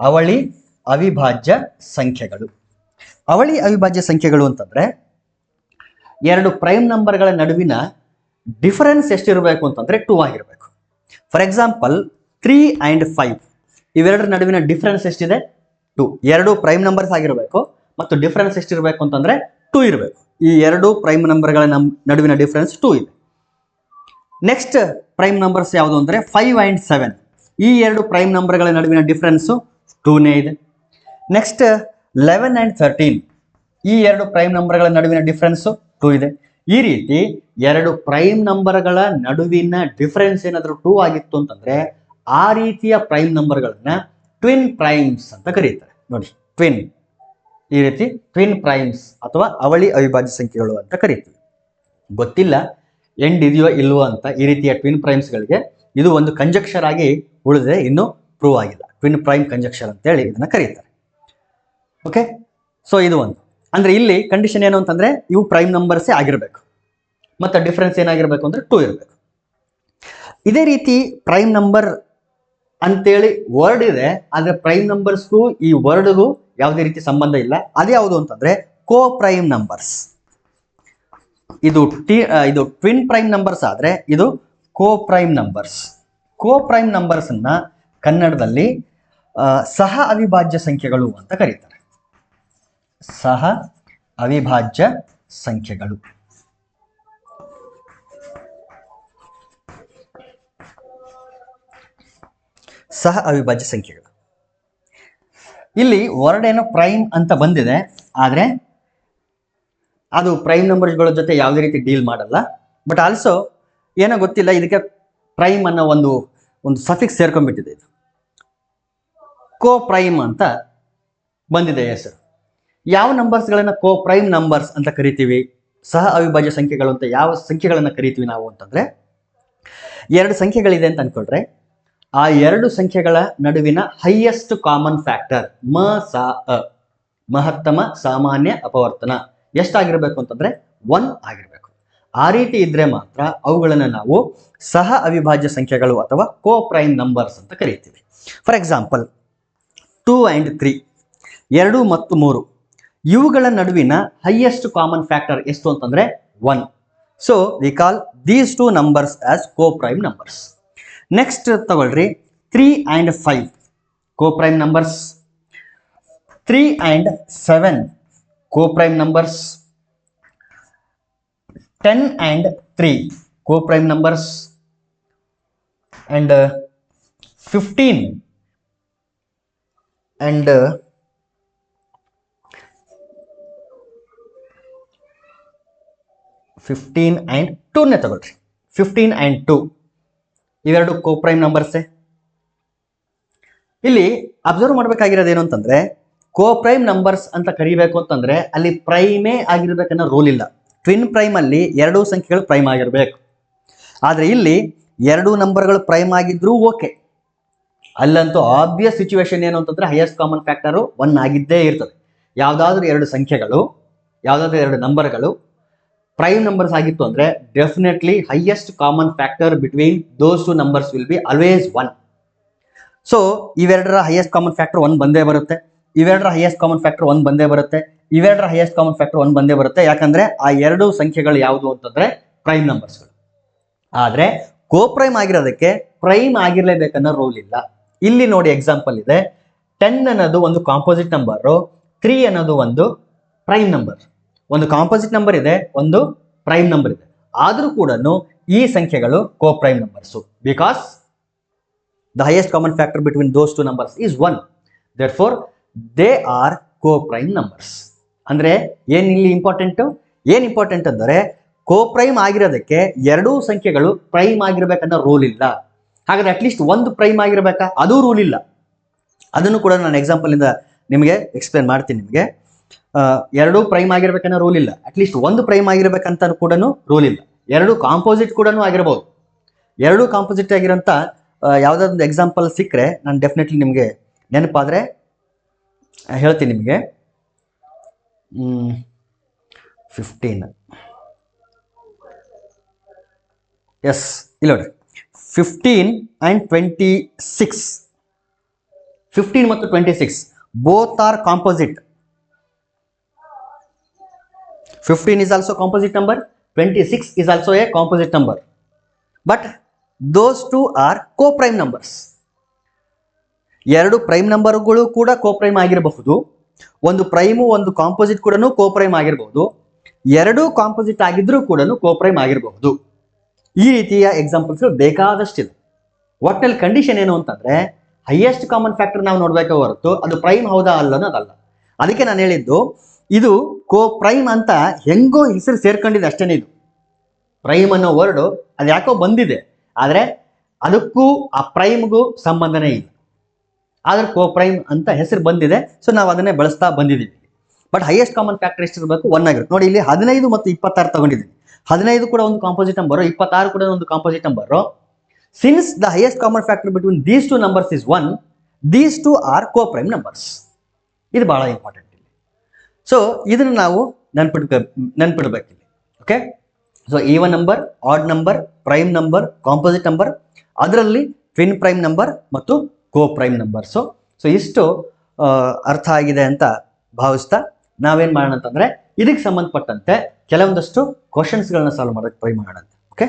ಅವಳಿ ಅವಿಭಾಜ್ಯ ಸಂಖ್ಯೆಗಳು. ಅವಳಿ ಅವಿಭಾಜ್ಯ ಸಂಖ್ಯೆಗಳು ಅಂತಂದ್ರೆ ಎರಡು ಪ್ರೈಮ್ ನಂಬರ್ಗಳ ನಡುವಿನ ಡಿಫರೆನ್ಸ್ ಎಷ್ಟಿರಬೇಕು ಅಂತಂದ್ರೆ 2 ಆಗಿರಬೇಕು. ಫಾರ್ ಎಕ್ಸಾಂಪಲ್ 3 ಆ್ಯಂಡ್ 5 ಇವೆರಡರ ನಡುವಿನ ಡಿಫರೆನ್ಸ್ ಎಷ್ಟಿದೆ? 2. ಎರಡು ಪ್ರೈಮ್ ನಂಬರ್ಸ್ ಆಗಿರಬೇಕು ಮತ್ತು ಡಿಫರೆನ್ಸ್ ಎಷ್ಟಿರಬೇಕು ಅಂತಂದ್ರೆ 2 ಇರಬೇಕು. ಈ ಎರಡು ಪ್ರೈಮ್ ನಂಬರ್ಗಳ ನಡುವಿನ ಡಿಫರೆನ್ಸ್ 2 ಇದೆ. ನೆಕ್ಸ್ಟ್ ಪ್ರೈಮ್ ನಂಬರ್ಸ್ ಯಾವುದು ಅಂದರೆ 5 ಆ್ಯಂಡ್ 7 ಈ ಎರಡು ಪ್ರೈಮ್ ನಂಬರ್ಗಳ ನಡುವಿನ ಡಿಫರೆನ್ಸು 2ನೇ ಇದೆ. ನೆಕ್ಸ್ಟ್ 11 ಆ್ಯಂಡ್ 13 ಈ ಎರಡು ಪ್ರೈಮ್ ನಂಬರ್ಗಳ ನಡುವಿನ ಡಿಫರೆನ್ಸು 2 ಇದೆ. ಈ ರೀತಿ ಎರಡು ಪ್ರೈಮ್ ನಂಬರ್ಗಳ ನಡುವಿನ ಡಿಫರೆನ್ಸ್ ಏನಾದರೂ 2 ಆಗಿತ್ತು ಅಂತಂದ್ರೆ ಆ ರೀತಿಯ ಪ್ರೈಮ್ ನಂಬರ್ಗಳನ್ನ ಟ್ವಿನ್ ಪ್ರೈಮ್ಸ್ ಅಂತ ಕರೀತಾರೆ. ನೋಡಿ, ಟ್ವಿನ್, ಈ ರೀತಿ ಟ್ವಿನ್ ಪ್ರೈಮ್ಸ್ ಅಥವಾ ಅವಳಿ ಅವಿಭಾಜ್ಯ ಸಂಖ್ಯೆಗಳು ಅಂತ ಕರೀತೀವಿ. ಗೊತ್ತಿಲ್ಲ ಎಂಡ್ ಇದೆಯೋ ಇಲ್ವೋ ಅಂತ ಈ ರೀತಿಯ ಟ್ವಿನ್ ಪ್ರೈಮ್ಸ್ಗಳಿಗೆ. ಇದು ಒಂದು ಕಂಜಕ್ಷರ್ ಆಗಿ ಉಳಿದಿದೆ, ಇನ್ನೂ ಪ್ರೂವ್ ಆಗಿಲ್ಲ. ಟ್ವಿನ್ ಪ್ರೈಮ್ ಕಂಜಕ್ಷರ್ ಅಂತೇಳಿ ಇದನ್ನ ಕರೀತಾರೆ. ಓಕೆ, ಸೊ ಇದು ಒಂದು. ಅಂದ್ರೆ ಇಲ್ಲಿ ಕಂಡೀಷನ್ ಏನು ಅಂತಂದ್ರೆ ಇವು ಪ್ರೈಮ್ ನಂಬರ್ಸೇ ಆಗಿರಬೇಕು ಮತ್ತು ಡಿಫರೆನ್ಸ್ ಏನಾಗಿರ್ಬೇಕು ಅಂದ್ರೆ 2 ಇರಬೇಕು. ಇದೇ ರೀತಿ ಪ್ರೈಮ್ ನಂಬರ್ ಅಂತೇಳಿ ವರ್ಡ್ ಇದೆ, ಆದ್ರೆ ಪ್ರೈಮ್ ನಂಬರ್ಸ್ಗೂ ಈ ವರ್ಡ್ಗೂ ಯಾವುದೇ ರೀತಿ ಸಂಬಂಧ ಇಲ್ಲ. ಅದ್ಯಾವುದು ಅಂತಂದ್ರೆ ಕೋ ಪ್ರೈಮ್ ನಂಬರ್ಸ್. ಇದು ಟ್ವಿನ್ ಪ್ರೈಮ್ ನಂಬರ್ಸ್ ಆದ್ರೆ ಇದು ಕೋ ಪ್ರೈಮ್ ನಂಬರ್ಸ್. ಕೋ ಪ್ರೈಮ್ ನಂಬರ್ಸ್ ಅನ್ನ ಕನ್ನಡದಲ್ಲಿ ಸಹ ಅವಿಭಾಜ್ಯ ಸಂಖ್ಯೆಗಳು ಅಂತ ಕರೀತಾರೆ. ಸಹ ಅವಿಭಾಜ್ಯ ಸಂಖ್ಯೆಗಳು. ಸಹ ಅವಿಭಾಜ್ಯ ಸಂಖ್ಯೆಗಳು. ಇಲ್ಲಿ ವರ್ಡ್ ಏನೋ ಪ್ರೈಮ್ ಅಂತ ಬಂದಿದೆ, ಆದರೆ ಅದು ಪ್ರೈಮ್ ನಂಬರ್ಸ್ಗಳ ಜೊತೆ ಯಾವುದೇ ರೀತಿ ಡೀಲ್ ಮಾಡಲ್ಲ. ಬಟ್ ಆಲ್ಸೋ ಏನೋ ಗೊತ್ತಿಲ್ಲ, ಇದಕ್ಕೆ ಪ್ರೈಮ್ ಅನ್ನೋ ಒಂದು ಸಫಿಕ್ಸ್ ಸೇರ್ಕೊಂಡ್ಬಿಟ್ಟಿದೆ. ಇದು ಕೋ ಪ್ರೈಮ್ ಅಂತ ಬಂದಿದೆ ಹೆಸರು. ಯಾವ ನಂಬರ್ಸ್ಗಳನ್ನ ಕೋ ಪ್ರೈಮ್ ನಂಬರ್ಸ್ ಅಂತ ಕರಿತೀವಿ, ಸಹ ಅವಿಭಾಜ್ಯ ಸಂಖ್ಯೆಗಳು ಅಂತ ಯಾವ ಸಂಖ್ಯೆಗಳನ್ನ ಕರಿತೀವಿ ನಾವು ಅಂತಂದ್ರೆ, ಎರಡು ಸಂಖ್ಯೆಗಳಿದೆ ಅಂತ ಅನ್ಕೊಳ್ರೆ ಆ ಎರಡು ಸಂಖ್ಯೆಗಳ ನಡುವಿನ ಹೈಯೆಸ್ಟ್ ಕಾಮನ್ ಫ್ಯಾಕ್ಟರ್ ಮಹತ್ತಮ ಸಾಮಾನ್ಯ ಅಪವರ್ತನ ಎಷ್ಟಾಗಿರ್ಬೇಕು ಅಂತಂದ್ರೆ 1 ಆಗಿರ್ಬೇಕು. ಆ ರೀತಿ ಇದ್ರೆ ಮಾತ್ರ ಅವುಗಳನ್ನ ನಾವು ಸಹ ಅವಿಭಾಜ್ಯ ಸಂಖ್ಯೆಗಳು ಅಥವಾ ಕೋ ಪ್ರೈಮ್ ನಂಬರ್ಸ್ ಅಂತ ಕರೀತೀವಿ. ಫಾರ್ ಎಕ್ಸಾಂಪಲ್ 2 ಆ್ಯಂಡ್ 3 2 ಮತ್ತು 3 ಇವುಗಳ ನಡುವಿನ ಹೈಯೆಸ್ಟ್ ಕಾಮನ್ ಫ್ಯಾಕ್ಟರ್ ಎಷ್ಟು ಅಂತಂದ್ರೆ 1. So we call these 2 numbers as co prime numbers. Next ತಗೊಳ್ರಿ 3 and 5 co prime numbers. 3 and 7 co prime numbers. 10 and 3 co prime numbers. And 15 and 15 and 2 ನೇ ತಗೊಳ್ರಿ. 15 and 2 ಇವೆರಡು ಕೋಪ್ರೈಮ್ ನಂಬರ್ಸೇ. ಇಲ್ಲಿ ಅಬ್ಸರ್ವ್ ಮಾಡಬೇಕಾಗಿರೋದು ಏನು ಅಂತಂದ್ರೆ, ಕೋಪ್ರೈಮ್ ನಂಬರ್ಸ್ ಅಂತ ಕರಿಬೇಕು ಅಂತಂದ್ರೆ ಅಲ್ಲಿ ಪ್ರೈಮೇ ಆಗಿರ್ಬೇಕನ್ನೋ ರೂಲ್ ಇಲ್ಲ. ಟ್ವಿನ್ ಪ್ರೈಮ್ ಅಲ್ಲಿ ಎರಡೂ ಸಂಖ್ಯೆಗಳು ಪ್ರೈಮ್ ಆಗಿರ್ಬೇಕು. ಆದ್ರೆ ಇಲ್ಲಿ ಎರಡು ನಂಬರ್ಗಳು ಪ್ರೈಮ್ ಆಗಿದ್ರೂ ಓಕೆ. ಅಲ್ಲಂತೂ ಆಬ್ವಿಯಸ್ ಸಿಚುವೇಶನ್ ಏನು ಅಂತಂದ್ರೆ ಹೈಯೆಸ್ಟ್ ಕಾಮನ್ ಫ್ಯಾಕ್ಟರ್ 1 ಆಗಿದ್ದೇ ಇರ್ತದೆ. ಯಾವ್ದಾದ್ರು ಎರಡು ಸಂಖ್ಯೆಗಳು, ಯಾವ್ದಾದ್ರು ಎರಡು ನಂಬರ್ಗಳು ಪ್ರೈಮ್ ನಂಬರ್ಸ್ ಆಗಿತ್ತು ಅಂದ್ರೆ definitely highest common factor between those two numbers will be always 1. So ಇವೆರಡರ ಹೈಯೆಸ್ಟ್ ಕಾಮನ್ ಫ್ಯಾಕ್ಟರ್ 1 ಬಂದೇ ಬರುತ್ತೆ, ಇವೆರಡರ ಹೈಯೆಸ್ಟ್ ಕಾಮನ್ ಫ್ಯಾಕ್ಟರ್ 1 ಬಂದೇ ಬರುತ್ತೆ, ಇವೆರಡರ ಹೈಯೆಸ್ಟ್ ಕಾಮನ್ ಫ್ಯಾಕ್ಟರ್ 1 ಬಂದೇ ಬರುತ್ತೆ. ಯಾಕಂದ್ರೆ ಆ ಎರಡು ಸಂಖ್ಯೆಗಳು ಯಾವುದು ಅಂತಂದ್ರೆ ಪ್ರೈಮ್ ನಂಬರ್ಸ್ಗಳು. ಆದ್ರೆ ಕೋಪ್ರೈಮ್ ಆಗಿರೋದಕ್ಕೆ ಪ್ರೈಮ್ ಆಗಿರ್ಲೇಬೇಕನ್ನೋ ರೂಲ್ ಇಲ್ಲ. ಇಲ್ಲಿ ನೋಡಿ ಎಕ್ಸಾಂಪಲ್ ಇದೆ, 10 ಅನ್ನೋದು ಒಂದು ಕಾಂಪೋಸಿಟ್ ನಂಬರ್, 3 ಅನ್ನೋದು ಒಂದು ಪ್ರೈಮ್ ನಂಬರ್. ಒಂದು ಕಾಂಪೋಸಿಟ್ ನಂಬರ್ ಇದೆ, ಒಂದು ಪ್ರೈಮ್ ನಂಬರ್ ಇದೆ. ಆದ್ರೂ ಕೂಡ ಈ ಸಂಖ್ಯೆಗಳು coprime numbers because the highest common factor between those two numbers is 1. Therefore, they are co-prime numbers. ಅಂದ್ರೆ ಏನ್ ಇಲ್ಲಿ ಇಂಪಾರ್ಟೆಂಟ್ ಅಂದರೆ ಕೋಪ್ರೈಮ್ ಆಗಿರೋದಕ್ಕೆ ಎರಡೂ ಸಂಖ್ಯೆಗಳು ಪ್ರೈಮ್ ಆಗಿರ್ಬೇಕನ್ನೋ ರೂಲ್ ಇಲ್ಲ. ಹಾಗಾದ್ರೆ ಅಟ್ಲೀಸ್ಟ್ ಒಂದು ಪ್ರೈಮ್ ಆಗಿರ್ಬೇಕಾ? ಅದೂ ರೂಲ್ ಇಲ್ಲ. ಅದನ್ನು ಕೂಡ ನಾನು ಎಕ್ಸಾಂಪಲ್ ಇಂದ ನಿಮಗೆ ಎಕ್ಸ್ಪ್ಲೇನ್ ಮಾಡ್ತೀನಿ. ನಿಮಗೆ ಎರಡೂ ಪ್ರೈಮ್ ಆಗಿರ್ಬೇಕನ್ನೋ ರೂಲ್ ಇಲ್ಲ, ಅಟ್ಲೀಸ್ಟ್ ಒಂದು ಪ್ರೈಮ್ ಆಗಿರ್ಬೇಕಂತ ಕೂಡ ರೂಲ್ ಇಲ್ಲ. ಎರಡು ಕಾಂಪೋಸಿಟ್ ಕೂಡ ಆಗಿರ್ಬೋದು. ಎರಡೂ ಕಾಂಪೋಸಿಟ್ ಆಗಿರೋಂಥ ಯಾವುದಾದ್ರು ಎಕ್ಸಾಂಪಲ್ ಸಿಕ್ಕರೆ ನಾನು ಡೆಫಿನೆಟ್ಲಿ ನಿಮಗೆ ನೆನಪಾದರೆ ಹೇಳ್ತೀನಿ ನಿಮಗೆ. 15 ಎಸ್, ಇಲ್ಲ ನೋಡಿ, 15 and 26. 15 ಮತ್ತು 26 both are composite. 15 is also composite number, 26 is also a composite number, but those two are co-prime numbers. ಎರಡು ಪ್ರೈಮ್ ನಂಬರ್ಗಳು ಕೂಡ ಕೋಪ್ರೈಮ್ ಆಗಿರಬಹುದು, ಒಂದು ಪ್ರೈಮು ಒಂದು ಕಾಂಪೋಸಿಟ್ ಕೂಡ ಕೋಪ್ರೈಮ್ ಆಗಿರಬಹುದು, ಎರಡೂ ಕಾಂಪೋಸಿಟ್ ಆಗಿದ್ರೂ ಕೂಡ ಕೋಪ್ರೈಮ್ ಆಗಿರಬಹುದು. ಈ ರೀತಿಯ ಎಕ್ಸಾಂಪಲ್ಸ್ ಬೇಕಾದಷ್ಟಿದೆ. ಒಟ್ಟಿನಲ್ಲಿ ಕಂಡೀಷನ್ ಏನು ಅಂತಂದ್ರೆ ಹೈಯೆಸ್ಟ್ ಕಾಮನ್ ಫ್ಯಾಕ್ಟರ್ ನಾವು ನೋಡ್ಬೇಕೋ ಹೊರತು ಅದು ಪ್ರೈಮ್ ಹೌದಾ ಅಲ್ಲೋದಲ್ಲ. ಅದಕ್ಕೆ ನಾನು ಹೇಳಿದ್ದು ಇದು ಕೋಪ್ರೈಮ್ ಅಂತ ಹೆಂಗೋ ಹೆಸರು ಸೇರ್ಕೊಂಡಿದೆ ಅಷ್ಟೇನೆ. ಇದು ಪ್ರೈಮ್ ಅನ್ನೋ ವರ್ಡ್ ಅದು ಯಾಕೋ ಬಂದಿದೆ, ಆದರೆ ಅದಕ್ಕೂ ಆ ಪ್ರೈಮ್ಗೂ ಸಂಬಂಧನೇ ಇಲ್ಲ. ಆದ್ರೆ ಕೋಪ್ರೈಮ್ ಅಂತ ಹೆಸರು ಬಂದಿದೆ, ಸೊ ನಾವು ಅದನ್ನೇ ಬಳಸ್ತಾ ಬಂದಿದ್ದೀವಿ. ಬಟ್ ಹೈಯೆಸ್ಟ್ ಕಾಮನ್ ಫ್ಯಾಕ್ಟರ್ ಎಷ್ಟಿರಬೇಕು? 1 ಆಗಿರುತ್ತೆ. ನೋಡಿ, ಇಲ್ಲಿ 15 ಮತ್ತು 26 ತಗೊಂಡಿದ್ದೀನಿ. 15 ಕೂಡ ಒಂದು ಕಾಂಪೋಸಿಟ್ ನಂಬರ್, 26 ಕೂಡ ಒಂದು composite number. Since the highest common factor between these two numbers is 1, these two are coprime numbers. ಇದು ಬಹಳ ಇಂಪಾರ್ಟೆಂಟ್ ಇಲ್ಲಿ. ಸೊ ಇದನ್ನು ನಾವು ನೆನ್ಪಿಡ್ಬೇಕಿಲ್ಲಿ. Okay, so even number, odd number, prime number, composite number, ಅದರಲ್ಲಿ twin prime number ಮತ್ತು coprime numbers. So ಇಷ್ಟು ಅರ್ಥ ಆಗಿದೆ ಅಂತ ಭಾವಿಸ್ತಾ ನಾವೇನ್ ಮಾಡೋಣ ಅಂತಂದ್ರೆ ಇದಕ್ಕೆ ಸಂಬಂಧಪಟ್ಟಂತೆ ಕೆಲವೊಂದಷ್ಟು ಕ್ವಶನ್ಸ್ಗಳನ್ನ ಸಾಲ್ವ್ ಮಾಡೋಕ್ಕೆ ಟ್ರೈ ಮಾಡೋಣ. ಓಕೆ,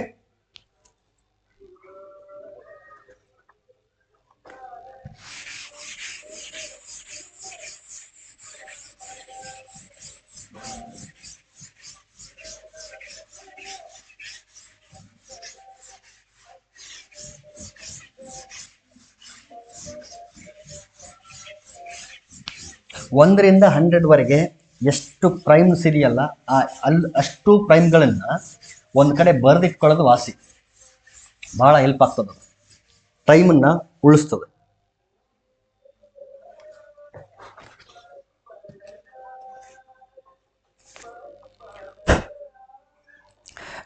ಒಂದರಿಂದ 100 ಎಷ್ಟು ಪ್ರೈಮ್ಸ್ ಇದೆಯಲ್ಲ ಅಷ್ಟು ಪ್ರೈಮ್ಗಳನ್ನ ಒಂದ್ ಕಡೆ ಬರೆದಿಟ್ಕೊಳ್ಳೋದು ವಾಸಿ. ಬಹಳ ಹೆಲ್ಪ್ ಆಗ್ತದೆ, ಟೈಮನ್ನ ಉಳಿಸ್ತದೆ.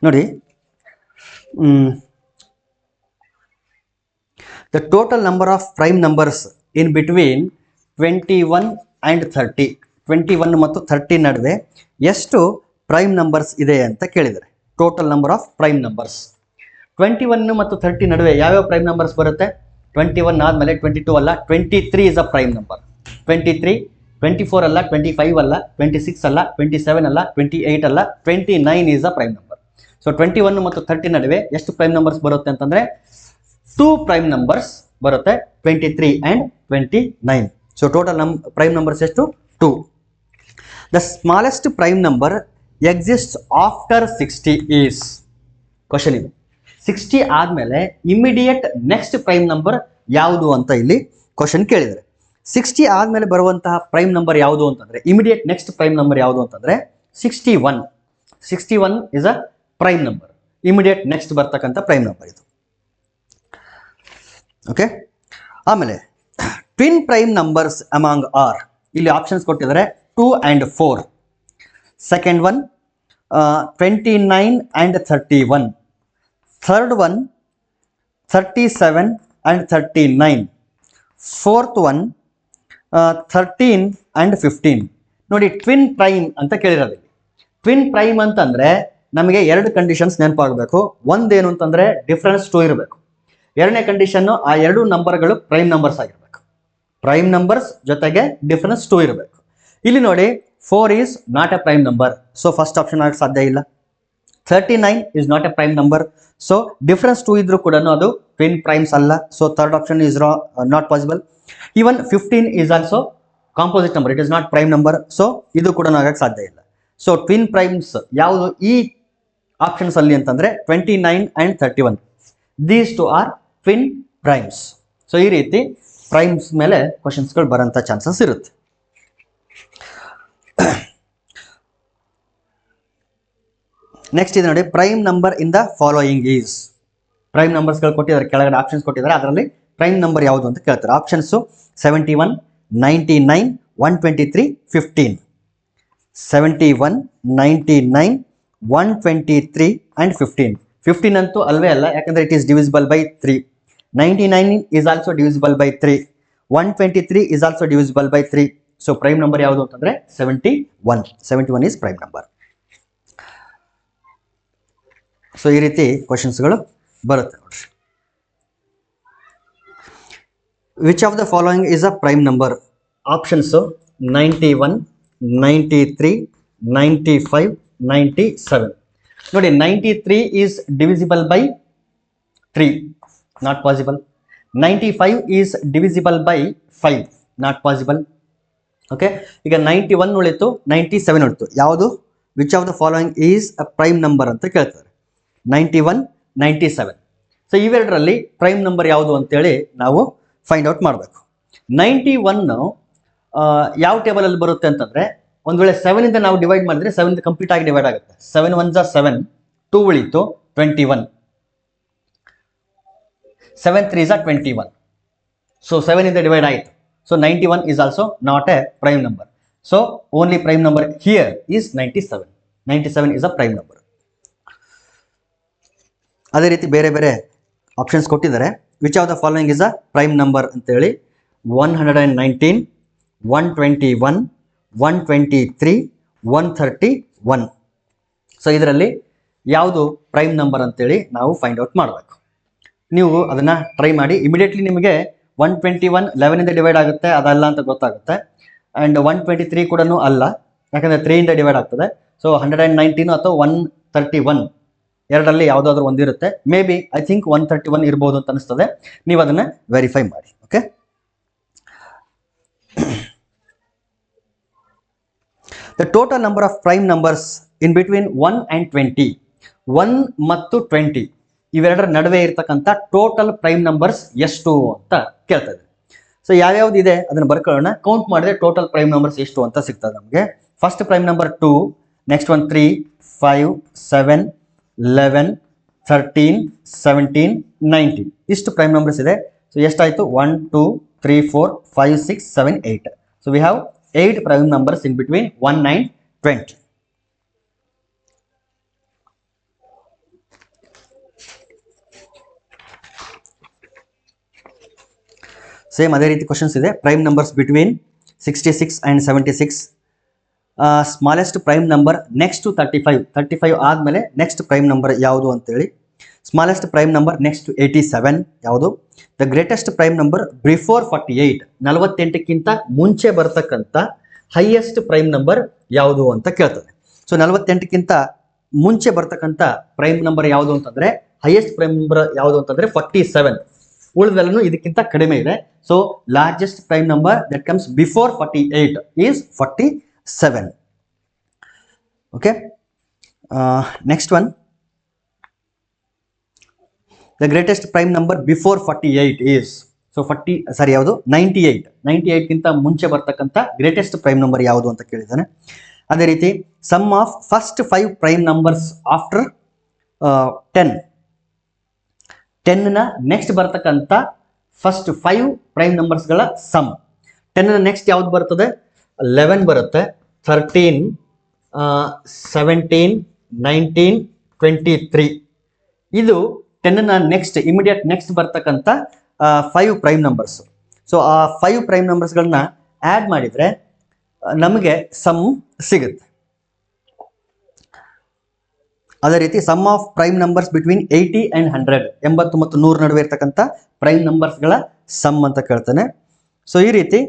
ನೋಡಿ, the total number of prime numbers in between 21 and 30. 21 ಮತ್ತು 30 ನಡುವೆ ಎಷ್ಟು ಪ್ರೈಮ್ ನಂಬರ್ಸ್ ಇದೆ ಅಂತ ಕೇಳಿದರೆ, total number of prime numbers 21 ಮತ್ತು 30 ನಡುವೆ ಯಾವ್ಯಾವ ಪ್ರೈಮ್ ನಂಬರ್ಸ್ ಬರುತ್ತೆ? 21 ಆದಮೇಲೆ 22 ಅಲ್ಲ, 23 ಇಸ್ ಅ ಪ್ರೈಮ್ ನಂಬರ್. 23, 24 ಅಲ್ಲ, 25 ಅಲ್ಲ, 26 ಅಲ್ಲ, 27 ಅಲ್ಲ, 28 ಅಲ್ಲ, 29 is a prime number. So 21 ಮತ್ತು 30 ನಡುವೆ ಎಷ್ಟು ಪ್ರೈಮ್ ನಂಬರ್ಸ್ ಬರುತ್ತೆ ಅಂತಂದ್ರೆ 2 ಪ್ರೈಮ್ ನಂಬರ್ಸ್ ಬರುತ್ತೆ, 23 and 29. So total prime numbers ಎಷ್ಟು? 2. The smallest prime number exist after 60 is. Question ಇದು. 60 ಆದಮೇಲೆ ಇಮಿಡಿಯೇಟ್ ನೆಕ್ಸ್ಟ್ ಪ್ರೈಮ್ ನಂಬರ್ ಯಾವುದು ಅಂತ ಇಲ್ಲಿ ಕ್ವಶನ್ ಕೇಳಿದರೆ, 60 ಆದಮೇಲೆ ಬರುವಂತಹ ಪ್ರೈಮ್ ನಂಬರ್ ಯಾವುದು ಅಂತಂದ್ರೆ, ಇಮಿಡಿಯೇಟ್ ನೆಕ್ಸ್ಟ್ ಪ್ರೈಮ್ ನಂಬರ್ ಯಾವುದು ಅಂತಂದ್ರೆ 61. 61 is a prime number, immediate next ಬರ್ತಕ್ಕಂಥ ಪ್ರೈಮ್ ನಂಬರ್ ಇದು. ಓಕೆ. ಆಮೇಲೆ twin prime numbers among are, ಇಲ್ಲಿ ಆಪ್ಷನ್ಸ್ ಕೊಟ್ಟಿದ್ದಾರೆ 2 and 4. Second one 29 and 31. Third one 37 and 39. Fourth one 13 and 15. ನೋಡಿ, ಟ್ವಿನ್ ಪ್ರೈಮ್ ಅಂತ ಕೇಳಿರೋದು. Twin prime ಅಂತಂದ್ರೆ ನಮಗೆ ಎರಡು ಕಂಡೀಷನ್ಸ್ ನೆನಪಾಗಬೇಕು. ಒಂದೇನು ಅಂತಂದ್ರೆ ಡಿಫರೆನ್ಸ್ 2 ಇರಬೇಕು. ಎರಡನೇ ಕಂಡೀಷನ್ ಆ ಎರಡು ನಂಬರ್ಗಳು ಪ್ರೈಮ್ ನಂಬರ್ಸ್ ಆಗಿರಬೇಕು. ಪ್ರೈಮ್ ನಂಬರ್ಸ್ ಜೊತೆಗೆ ಡಿಫರೆನ್ಸ್ 2 ಇರಬೇಕು. ಇಲ್ಲಿ ನೋಡಿ 4 is not A prime number, so first option ಆಗಕ್ಕೆ ಸಾಧ್ಯ ಇಲ್ಲ. 39 is not A prime number, so difference 2 ಇದ್ರೂ ಕೂಡ ಅದು ಟ್ವಿನ್ ಪ್ರೈಮ್ಸ್ ಅಲ್ಲ, so third option is not possible. Even 15 is also composite number, it is not prime number, so ಇದು ಕೂಡ ಆಗಕ್ಕೆ ಸಾಧ್ಯ ಇಲ್ಲ. ಸೊ ಟ್ವಿನ್ ಪ್ರೈಮ್ಸ್ ಯಾವುದು ಈ ಆಪ್ಷನ್ಸ್ ಅಲ್ಲಿ ಅಂತಂದ್ರೆ 29 and 31. These two are twin primes. So ಈ ರೀತಿ ಪ್ರೈಮ್ಸ್ ಮೇಲೆ ಕ್ವಶನ್ಸ್ಗಳು ಬರೋಂಥ ಚಾನ್ಸಸ್ ಇರುತ್ತೆ. ನೆಕ್ಸ್ಟ್ ಇದೆ ನೋಡಿ, prime number in the following is. Prime ನಂಬರ್ಸ್ಗಳು ಕೊಟ್ಟಿದ್ದಾರೆ, ಕೆಳಗಡೆ ಆಪ್ಷನ್ಸ್ ಕೊಟ್ಟಿದ್ದಾರೆ, ಅದರಲ್ಲಿ ಪ್ರೈಮ್ ನಂಬರ್ ಯಾವುದು ಅಂತ ಕೇಳ್ತಾರೆ. ಆಪ್ಷನ್ಸು 71, 99, 123, 15. 71, 99, 123 and 15. 15 ಅಂತೂ ಅಲ್ವೇ ಅಲ್ಲ, ಯಾಕಂದ್ರೆ it is divisible by 3. 99 is also divisible by 3. 123 is also divisible by 3. So prime number ಯಾವುದು ಅಂತಂದ್ರೆ 71. 71 ಈಸ್ ಪ್ರೈಮ್ ನಂಬರ್. ಸೊ ಈ ರೀತಿ ಕ್ವಶನ್ಸ್ಗಳು ಬರುತ್ತೆ ನೋಡ್ರಿ. Which of the following is a prime number? Options 91, 93, 95, 97. ನೋಡಿ, 93 is divisible by 3, not possible. 95 is divisible by 5, not possible. Okay, ಈಗ 91 ಉಳಿತು, 97 ಉಳಿತು. ಯಾವುದು which of the following is a prime number ಅಂತ ಕೇಳ್ತಾರೆ. 91, 97. ಸೊ ಇವೆರಡರಲ್ಲಿ ಪ್ರೈಮ್ ನಂಬರ್ ಯಾವುದು ಅಂತೇಳಿ ನಾವು ಫೈಂಡ್ ಔಟ್ ಮಾಡಬೇಕು. 91 ಯಾವ ಟೇಬಲಲ್ಲಿ ಬರುತ್ತೆ ಅಂತಂದ್ರೆ, ಒಂದು ವೇಳೆ 7 ಇಂದ ನಾವು ಡಿವೈಡ್ ಮಾಡಿದ್ರೆ 7 ಇಂದ ಕಂಪ್ಲೀಟ್ ಆಗಿ ಡಿವೈಡ್ ಆಗುತ್ತೆ. 7 1 7, 2 ಉಳಿತು 21, 7 3 21. ಸೊ 7 ಇಂದ ಡಿವೈಡ್ ಆಯಿತು. So 91 is also not a prime number. So only prime number here is 97. 97 is a prime number. ಅದೇ ರೀತಿ ಬೇರೆ ಬೇರೆ ಆಪ್ಷನ್ಸ್ ಕೊಟ್ಟಿದ್ದಾರೆ. Which of the following is a prime number ಅಂತೇಳಿ 119, 121, 123, 131. ಸೊ ಇದರಲ್ಲಿ ಯಾವುದು ಪ್ರೈಮ್ ನಂಬರ್ ಅಂತೇಳಿ ನಾವು ಫೈಂಡ್ ಔಟ್ ಮಾಡಬೇಕು. ನೀವು ಅದನ್ನು ಟ್ರೈ ಮಾಡಿ. ಇಮಿಡಿಯೇಟ್ಲಿ ನಿಮಗೆ 121 11 ಇಂದ ಡಿವೈಡ್ ಆಗುತ್ತೆ, ಅದಲ್ಲ ಅಂತ ಗೊತ್ತಾಗುತ್ತೆ. ಆ್ಯಂಡ್ 123 ಕೂಡ ಅಲ್ಲ, ಯಾಕಂದರೆ 3 ಇಂದ ಡಿವೈಡ್ ಆಗ್ತದೆ. ಸೊ 119 ಅಥವಾ 131 ಎರಡರಲ್ಲಿ ಯಾವುದಾದ್ರೂ ಒಂದಿರುತ್ತೆ. ಮೇ ಬಿ ಐ ಥಿಂಕ್ 131 ಇರ್ಬೋದು ಅಂತ ಅನಿಸ್ತದೆ. ನೀವು ಅದನ್ನು ವೆರಿಫೈ ಮಾಡಿ. Okay, the total number of prime numbers in between 1 and 20. 1 ಮತ್ತು 20 ಇವೆರಡರ ನಡುವೆ ಇರ್ತಕ್ಕಂಥ ಟೋಟಲ್ ಪ್ರೈಮ್ ನಂಬರ್ಸ್ ಎಷ್ಟು ಅಂತ ಕೇಳ್ತಾ ಇದೆ. ಸೊ ಯಾವ್ಯಾವ್ದು ಇದೆ ಅದನ್ನು ಬರ್ಕೊಳ್ಳೋಣ. ಕೌಂಟ್ ಮಾಡಿದ್ರೆ ಟೋಟಲ್ ಪ್ರೈಮ್ ನಂಬರ್ಸ್ ಎಷ್ಟು ಅಂತ ಸಿಗ್ತದೆ ನಮಗೆ. First prime number 2, next one 3, 5, 7, 11, 13, 17, 19. ಇಷ್ಟು ಪ್ರೈಮ್ ನಂಬರ್ಸ್ ಇದೆ. ಸೊ ಎಷ್ಟಾಯಿತು? 1, 2, 3, 4, 5, 6, 7, 8. So we have 8 prime numbers in between 1 and 20. Same ಅದೇ ರೀತಿ ಕ್ವಶನ್ಸ್ ಇದೆ. Prime numbers between 66 and 76. Smallest prime number next to 35. 35 ಆದಮೇಲೆ ನೆಕ್ಸ್ಟ್ ಪ್ರೈಮ್ ನಂಬರ್ ಯಾವುದು ಅಂತೇಳಿ. Smallest prime number next to 87 ಯಾವುದು? The greatest prime number before 48. 48ಕ್ಕಿಂತ ಮುಂಚೆ ಬರ್ತಕ್ಕಂಥ ಹೈಯೆಸ್ಟ್ ಪ್ರೈಮ್ ನಂಬರ್ ಯಾವುದು ಅಂತ ಕೇಳ್ತದೆ. ಸೊ 48ಕ್ಕಿಂತ ಮುಂಚೆ ಬರ್ತಕ್ಕಂಥ ಪ್ರೈಮ್ ನಂಬರ್ ಯಾವುದು ಅಂತಂದ್ರೆ, ಹೈಯೆಸ್ಟ್ ಪ್ರೈಮ್ ನಂಬರ್ ಯಾವುದು ಅಂತಂದ್ರೆ 47. ಉಳಿದೆಲ್ಲನೂ ಇದಕ್ಕಿಂತ ಕಡಿಮೆ ಇದೆ. So largest prime number that comes before 48 is 47. Okay, next one, the greatest prime number before 48 is, so 98. 98ಕ್ಕಿಂತ ಮುಂಚೆ ಬರ್ತಕ್ಕಂಥ ಗ್ರೇಟೆಸ್ಟ್ ಪ್ರೈಮ್ ನಂಬರ್ ಯಾವುದು ಅಂತ ಕೇಳಿದ್ದಾನೆ. ಅದೇ ರೀತಿ sum of first 5 prime numbers after 10. 10ನ ನೆಕ್ಸ್ಟ್ ಬರ್ತಕ್ಕಂಥ ಫಸ್ಟ್ 5 ಪ್ರೈಮ್ ನಂಬರ್ಸ್ಗಳ ಸಮ್. 10ನ ನೆಕ್ಸ್ಟ್ ಯಾವ್ದು ಬರ್ತದೆ? 11 ಬರುತ್ತೆ, 13, 17, 19, 23. ಇದು 10ನ ನೆಕ್ಸ್ಟ್ ಇಮಿಡಿಯೇಟ್ ನೆಕ್ಸ್ಟ್ ಬರ್ತಕ್ಕಂಥ 5 ಪ್ರೈಮ್ ನಂಬರ್ಸ್. ಸೊ ಆ 5 ಪ್ರೈಮ್ ನಂಬರ್ಸ್ಗಳನ್ನ ಆ್ಯಡ್ ಮಾಡಿದರೆ ನಮಗೆ ಸಮ್ ಸಿಗುತ್ತೆ. ಅದೇ ರೀತಿ sum of prime numbers between 80 and 100, 80 ಮತ್ತು 100 ನಡುವೆ ಇರ್ತಕ್ಕಂಥ ಪ್ರೈಮ್ ನಂಬರ್ಸ್ಗಳ ಸಮ್ ಅಂತ ಕೇಳ್ತಾನೆ. ಸೊ ಈ ರೀತಿ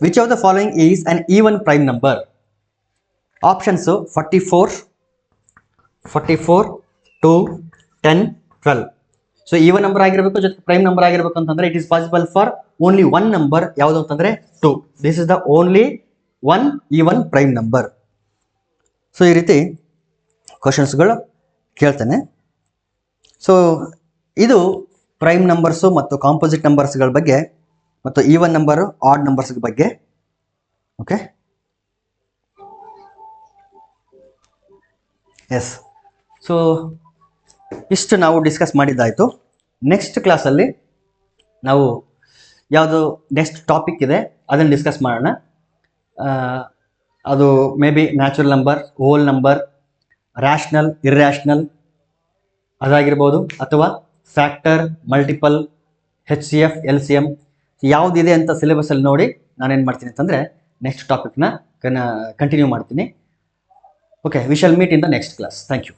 which of the following is an even prime number? Options 44, 2, 10, 12. So even number ಆಗಿರಬೇಕು, ಜೊತೆ ಪ್ರೈಮ್ ನಂಬರ್ ಆಗಿರಬೇಕು ಅಂತಂದ್ರೆ it is possible for only one number. ಯಾವುದು ಅಂತಂದ್ರೆ 2. This is the only one even prime number. So ಈ ರೀತಿ ಕ್ವಶನ್ಸ್ಗಳು ಕೇಳ್ತಾನೆ. ಸೊ ಇದು ಪ್ರೈಮ್ ನಂಬರ್ಸು ಮತ್ತು ಕಾಂಪೋಸಿಟ್ ನಂಬರ್ಸ್ಗಳ ಬಗ್ಗೆ ಮತ್ತು ಈವನ್ ನಂಬರು ಆಡ್ ನಂಬರ್ಸ್ ಬಗ್ಗೆ. Okay, yes. ಸೊ ಇಷ್ಟು ನಾವು ಡಿಸ್ಕಸ್ ಮಾಡಿದ್ದಾಯಿತು. ನೆಕ್ಸ್ಟ್ ಕ್ಲಾಸಲ್ಲಿ ನಾವು ಯಾವುದು ನೆಕ್ಸ್ಟ್ ಟಾಪಿಕ್ ಇದೆ ಅದನ್ನು ಡಿಸ್ಕಸ್ ಮಾಡೋಣ. ಅದು may be natural number, whole number, rational, irrational ಅದಾಗಿರ್ಬೋದು, ಅಥವಾ ಫ್ಯಾಕ್ಟರ್, ಮಲ್ಟಿಪಲ್, HCF, LCM ಯಾವುದಿದೆ ಅಂತ ಸಿಲೆಬಸಲ್ಲಿ ನೋಡಿ ನಾನೇನು ಮಾಡ್ತೀನಿ ಅಂತಂದರೆ ನೆಕ್ಸ್ಟ್ ಟಾಪಿಕ್ನ ಕಂಟಿನ್ಯೂ ಮಾಡ್ತೀನಿ. Okay, we shall meet in the next class. Thank you.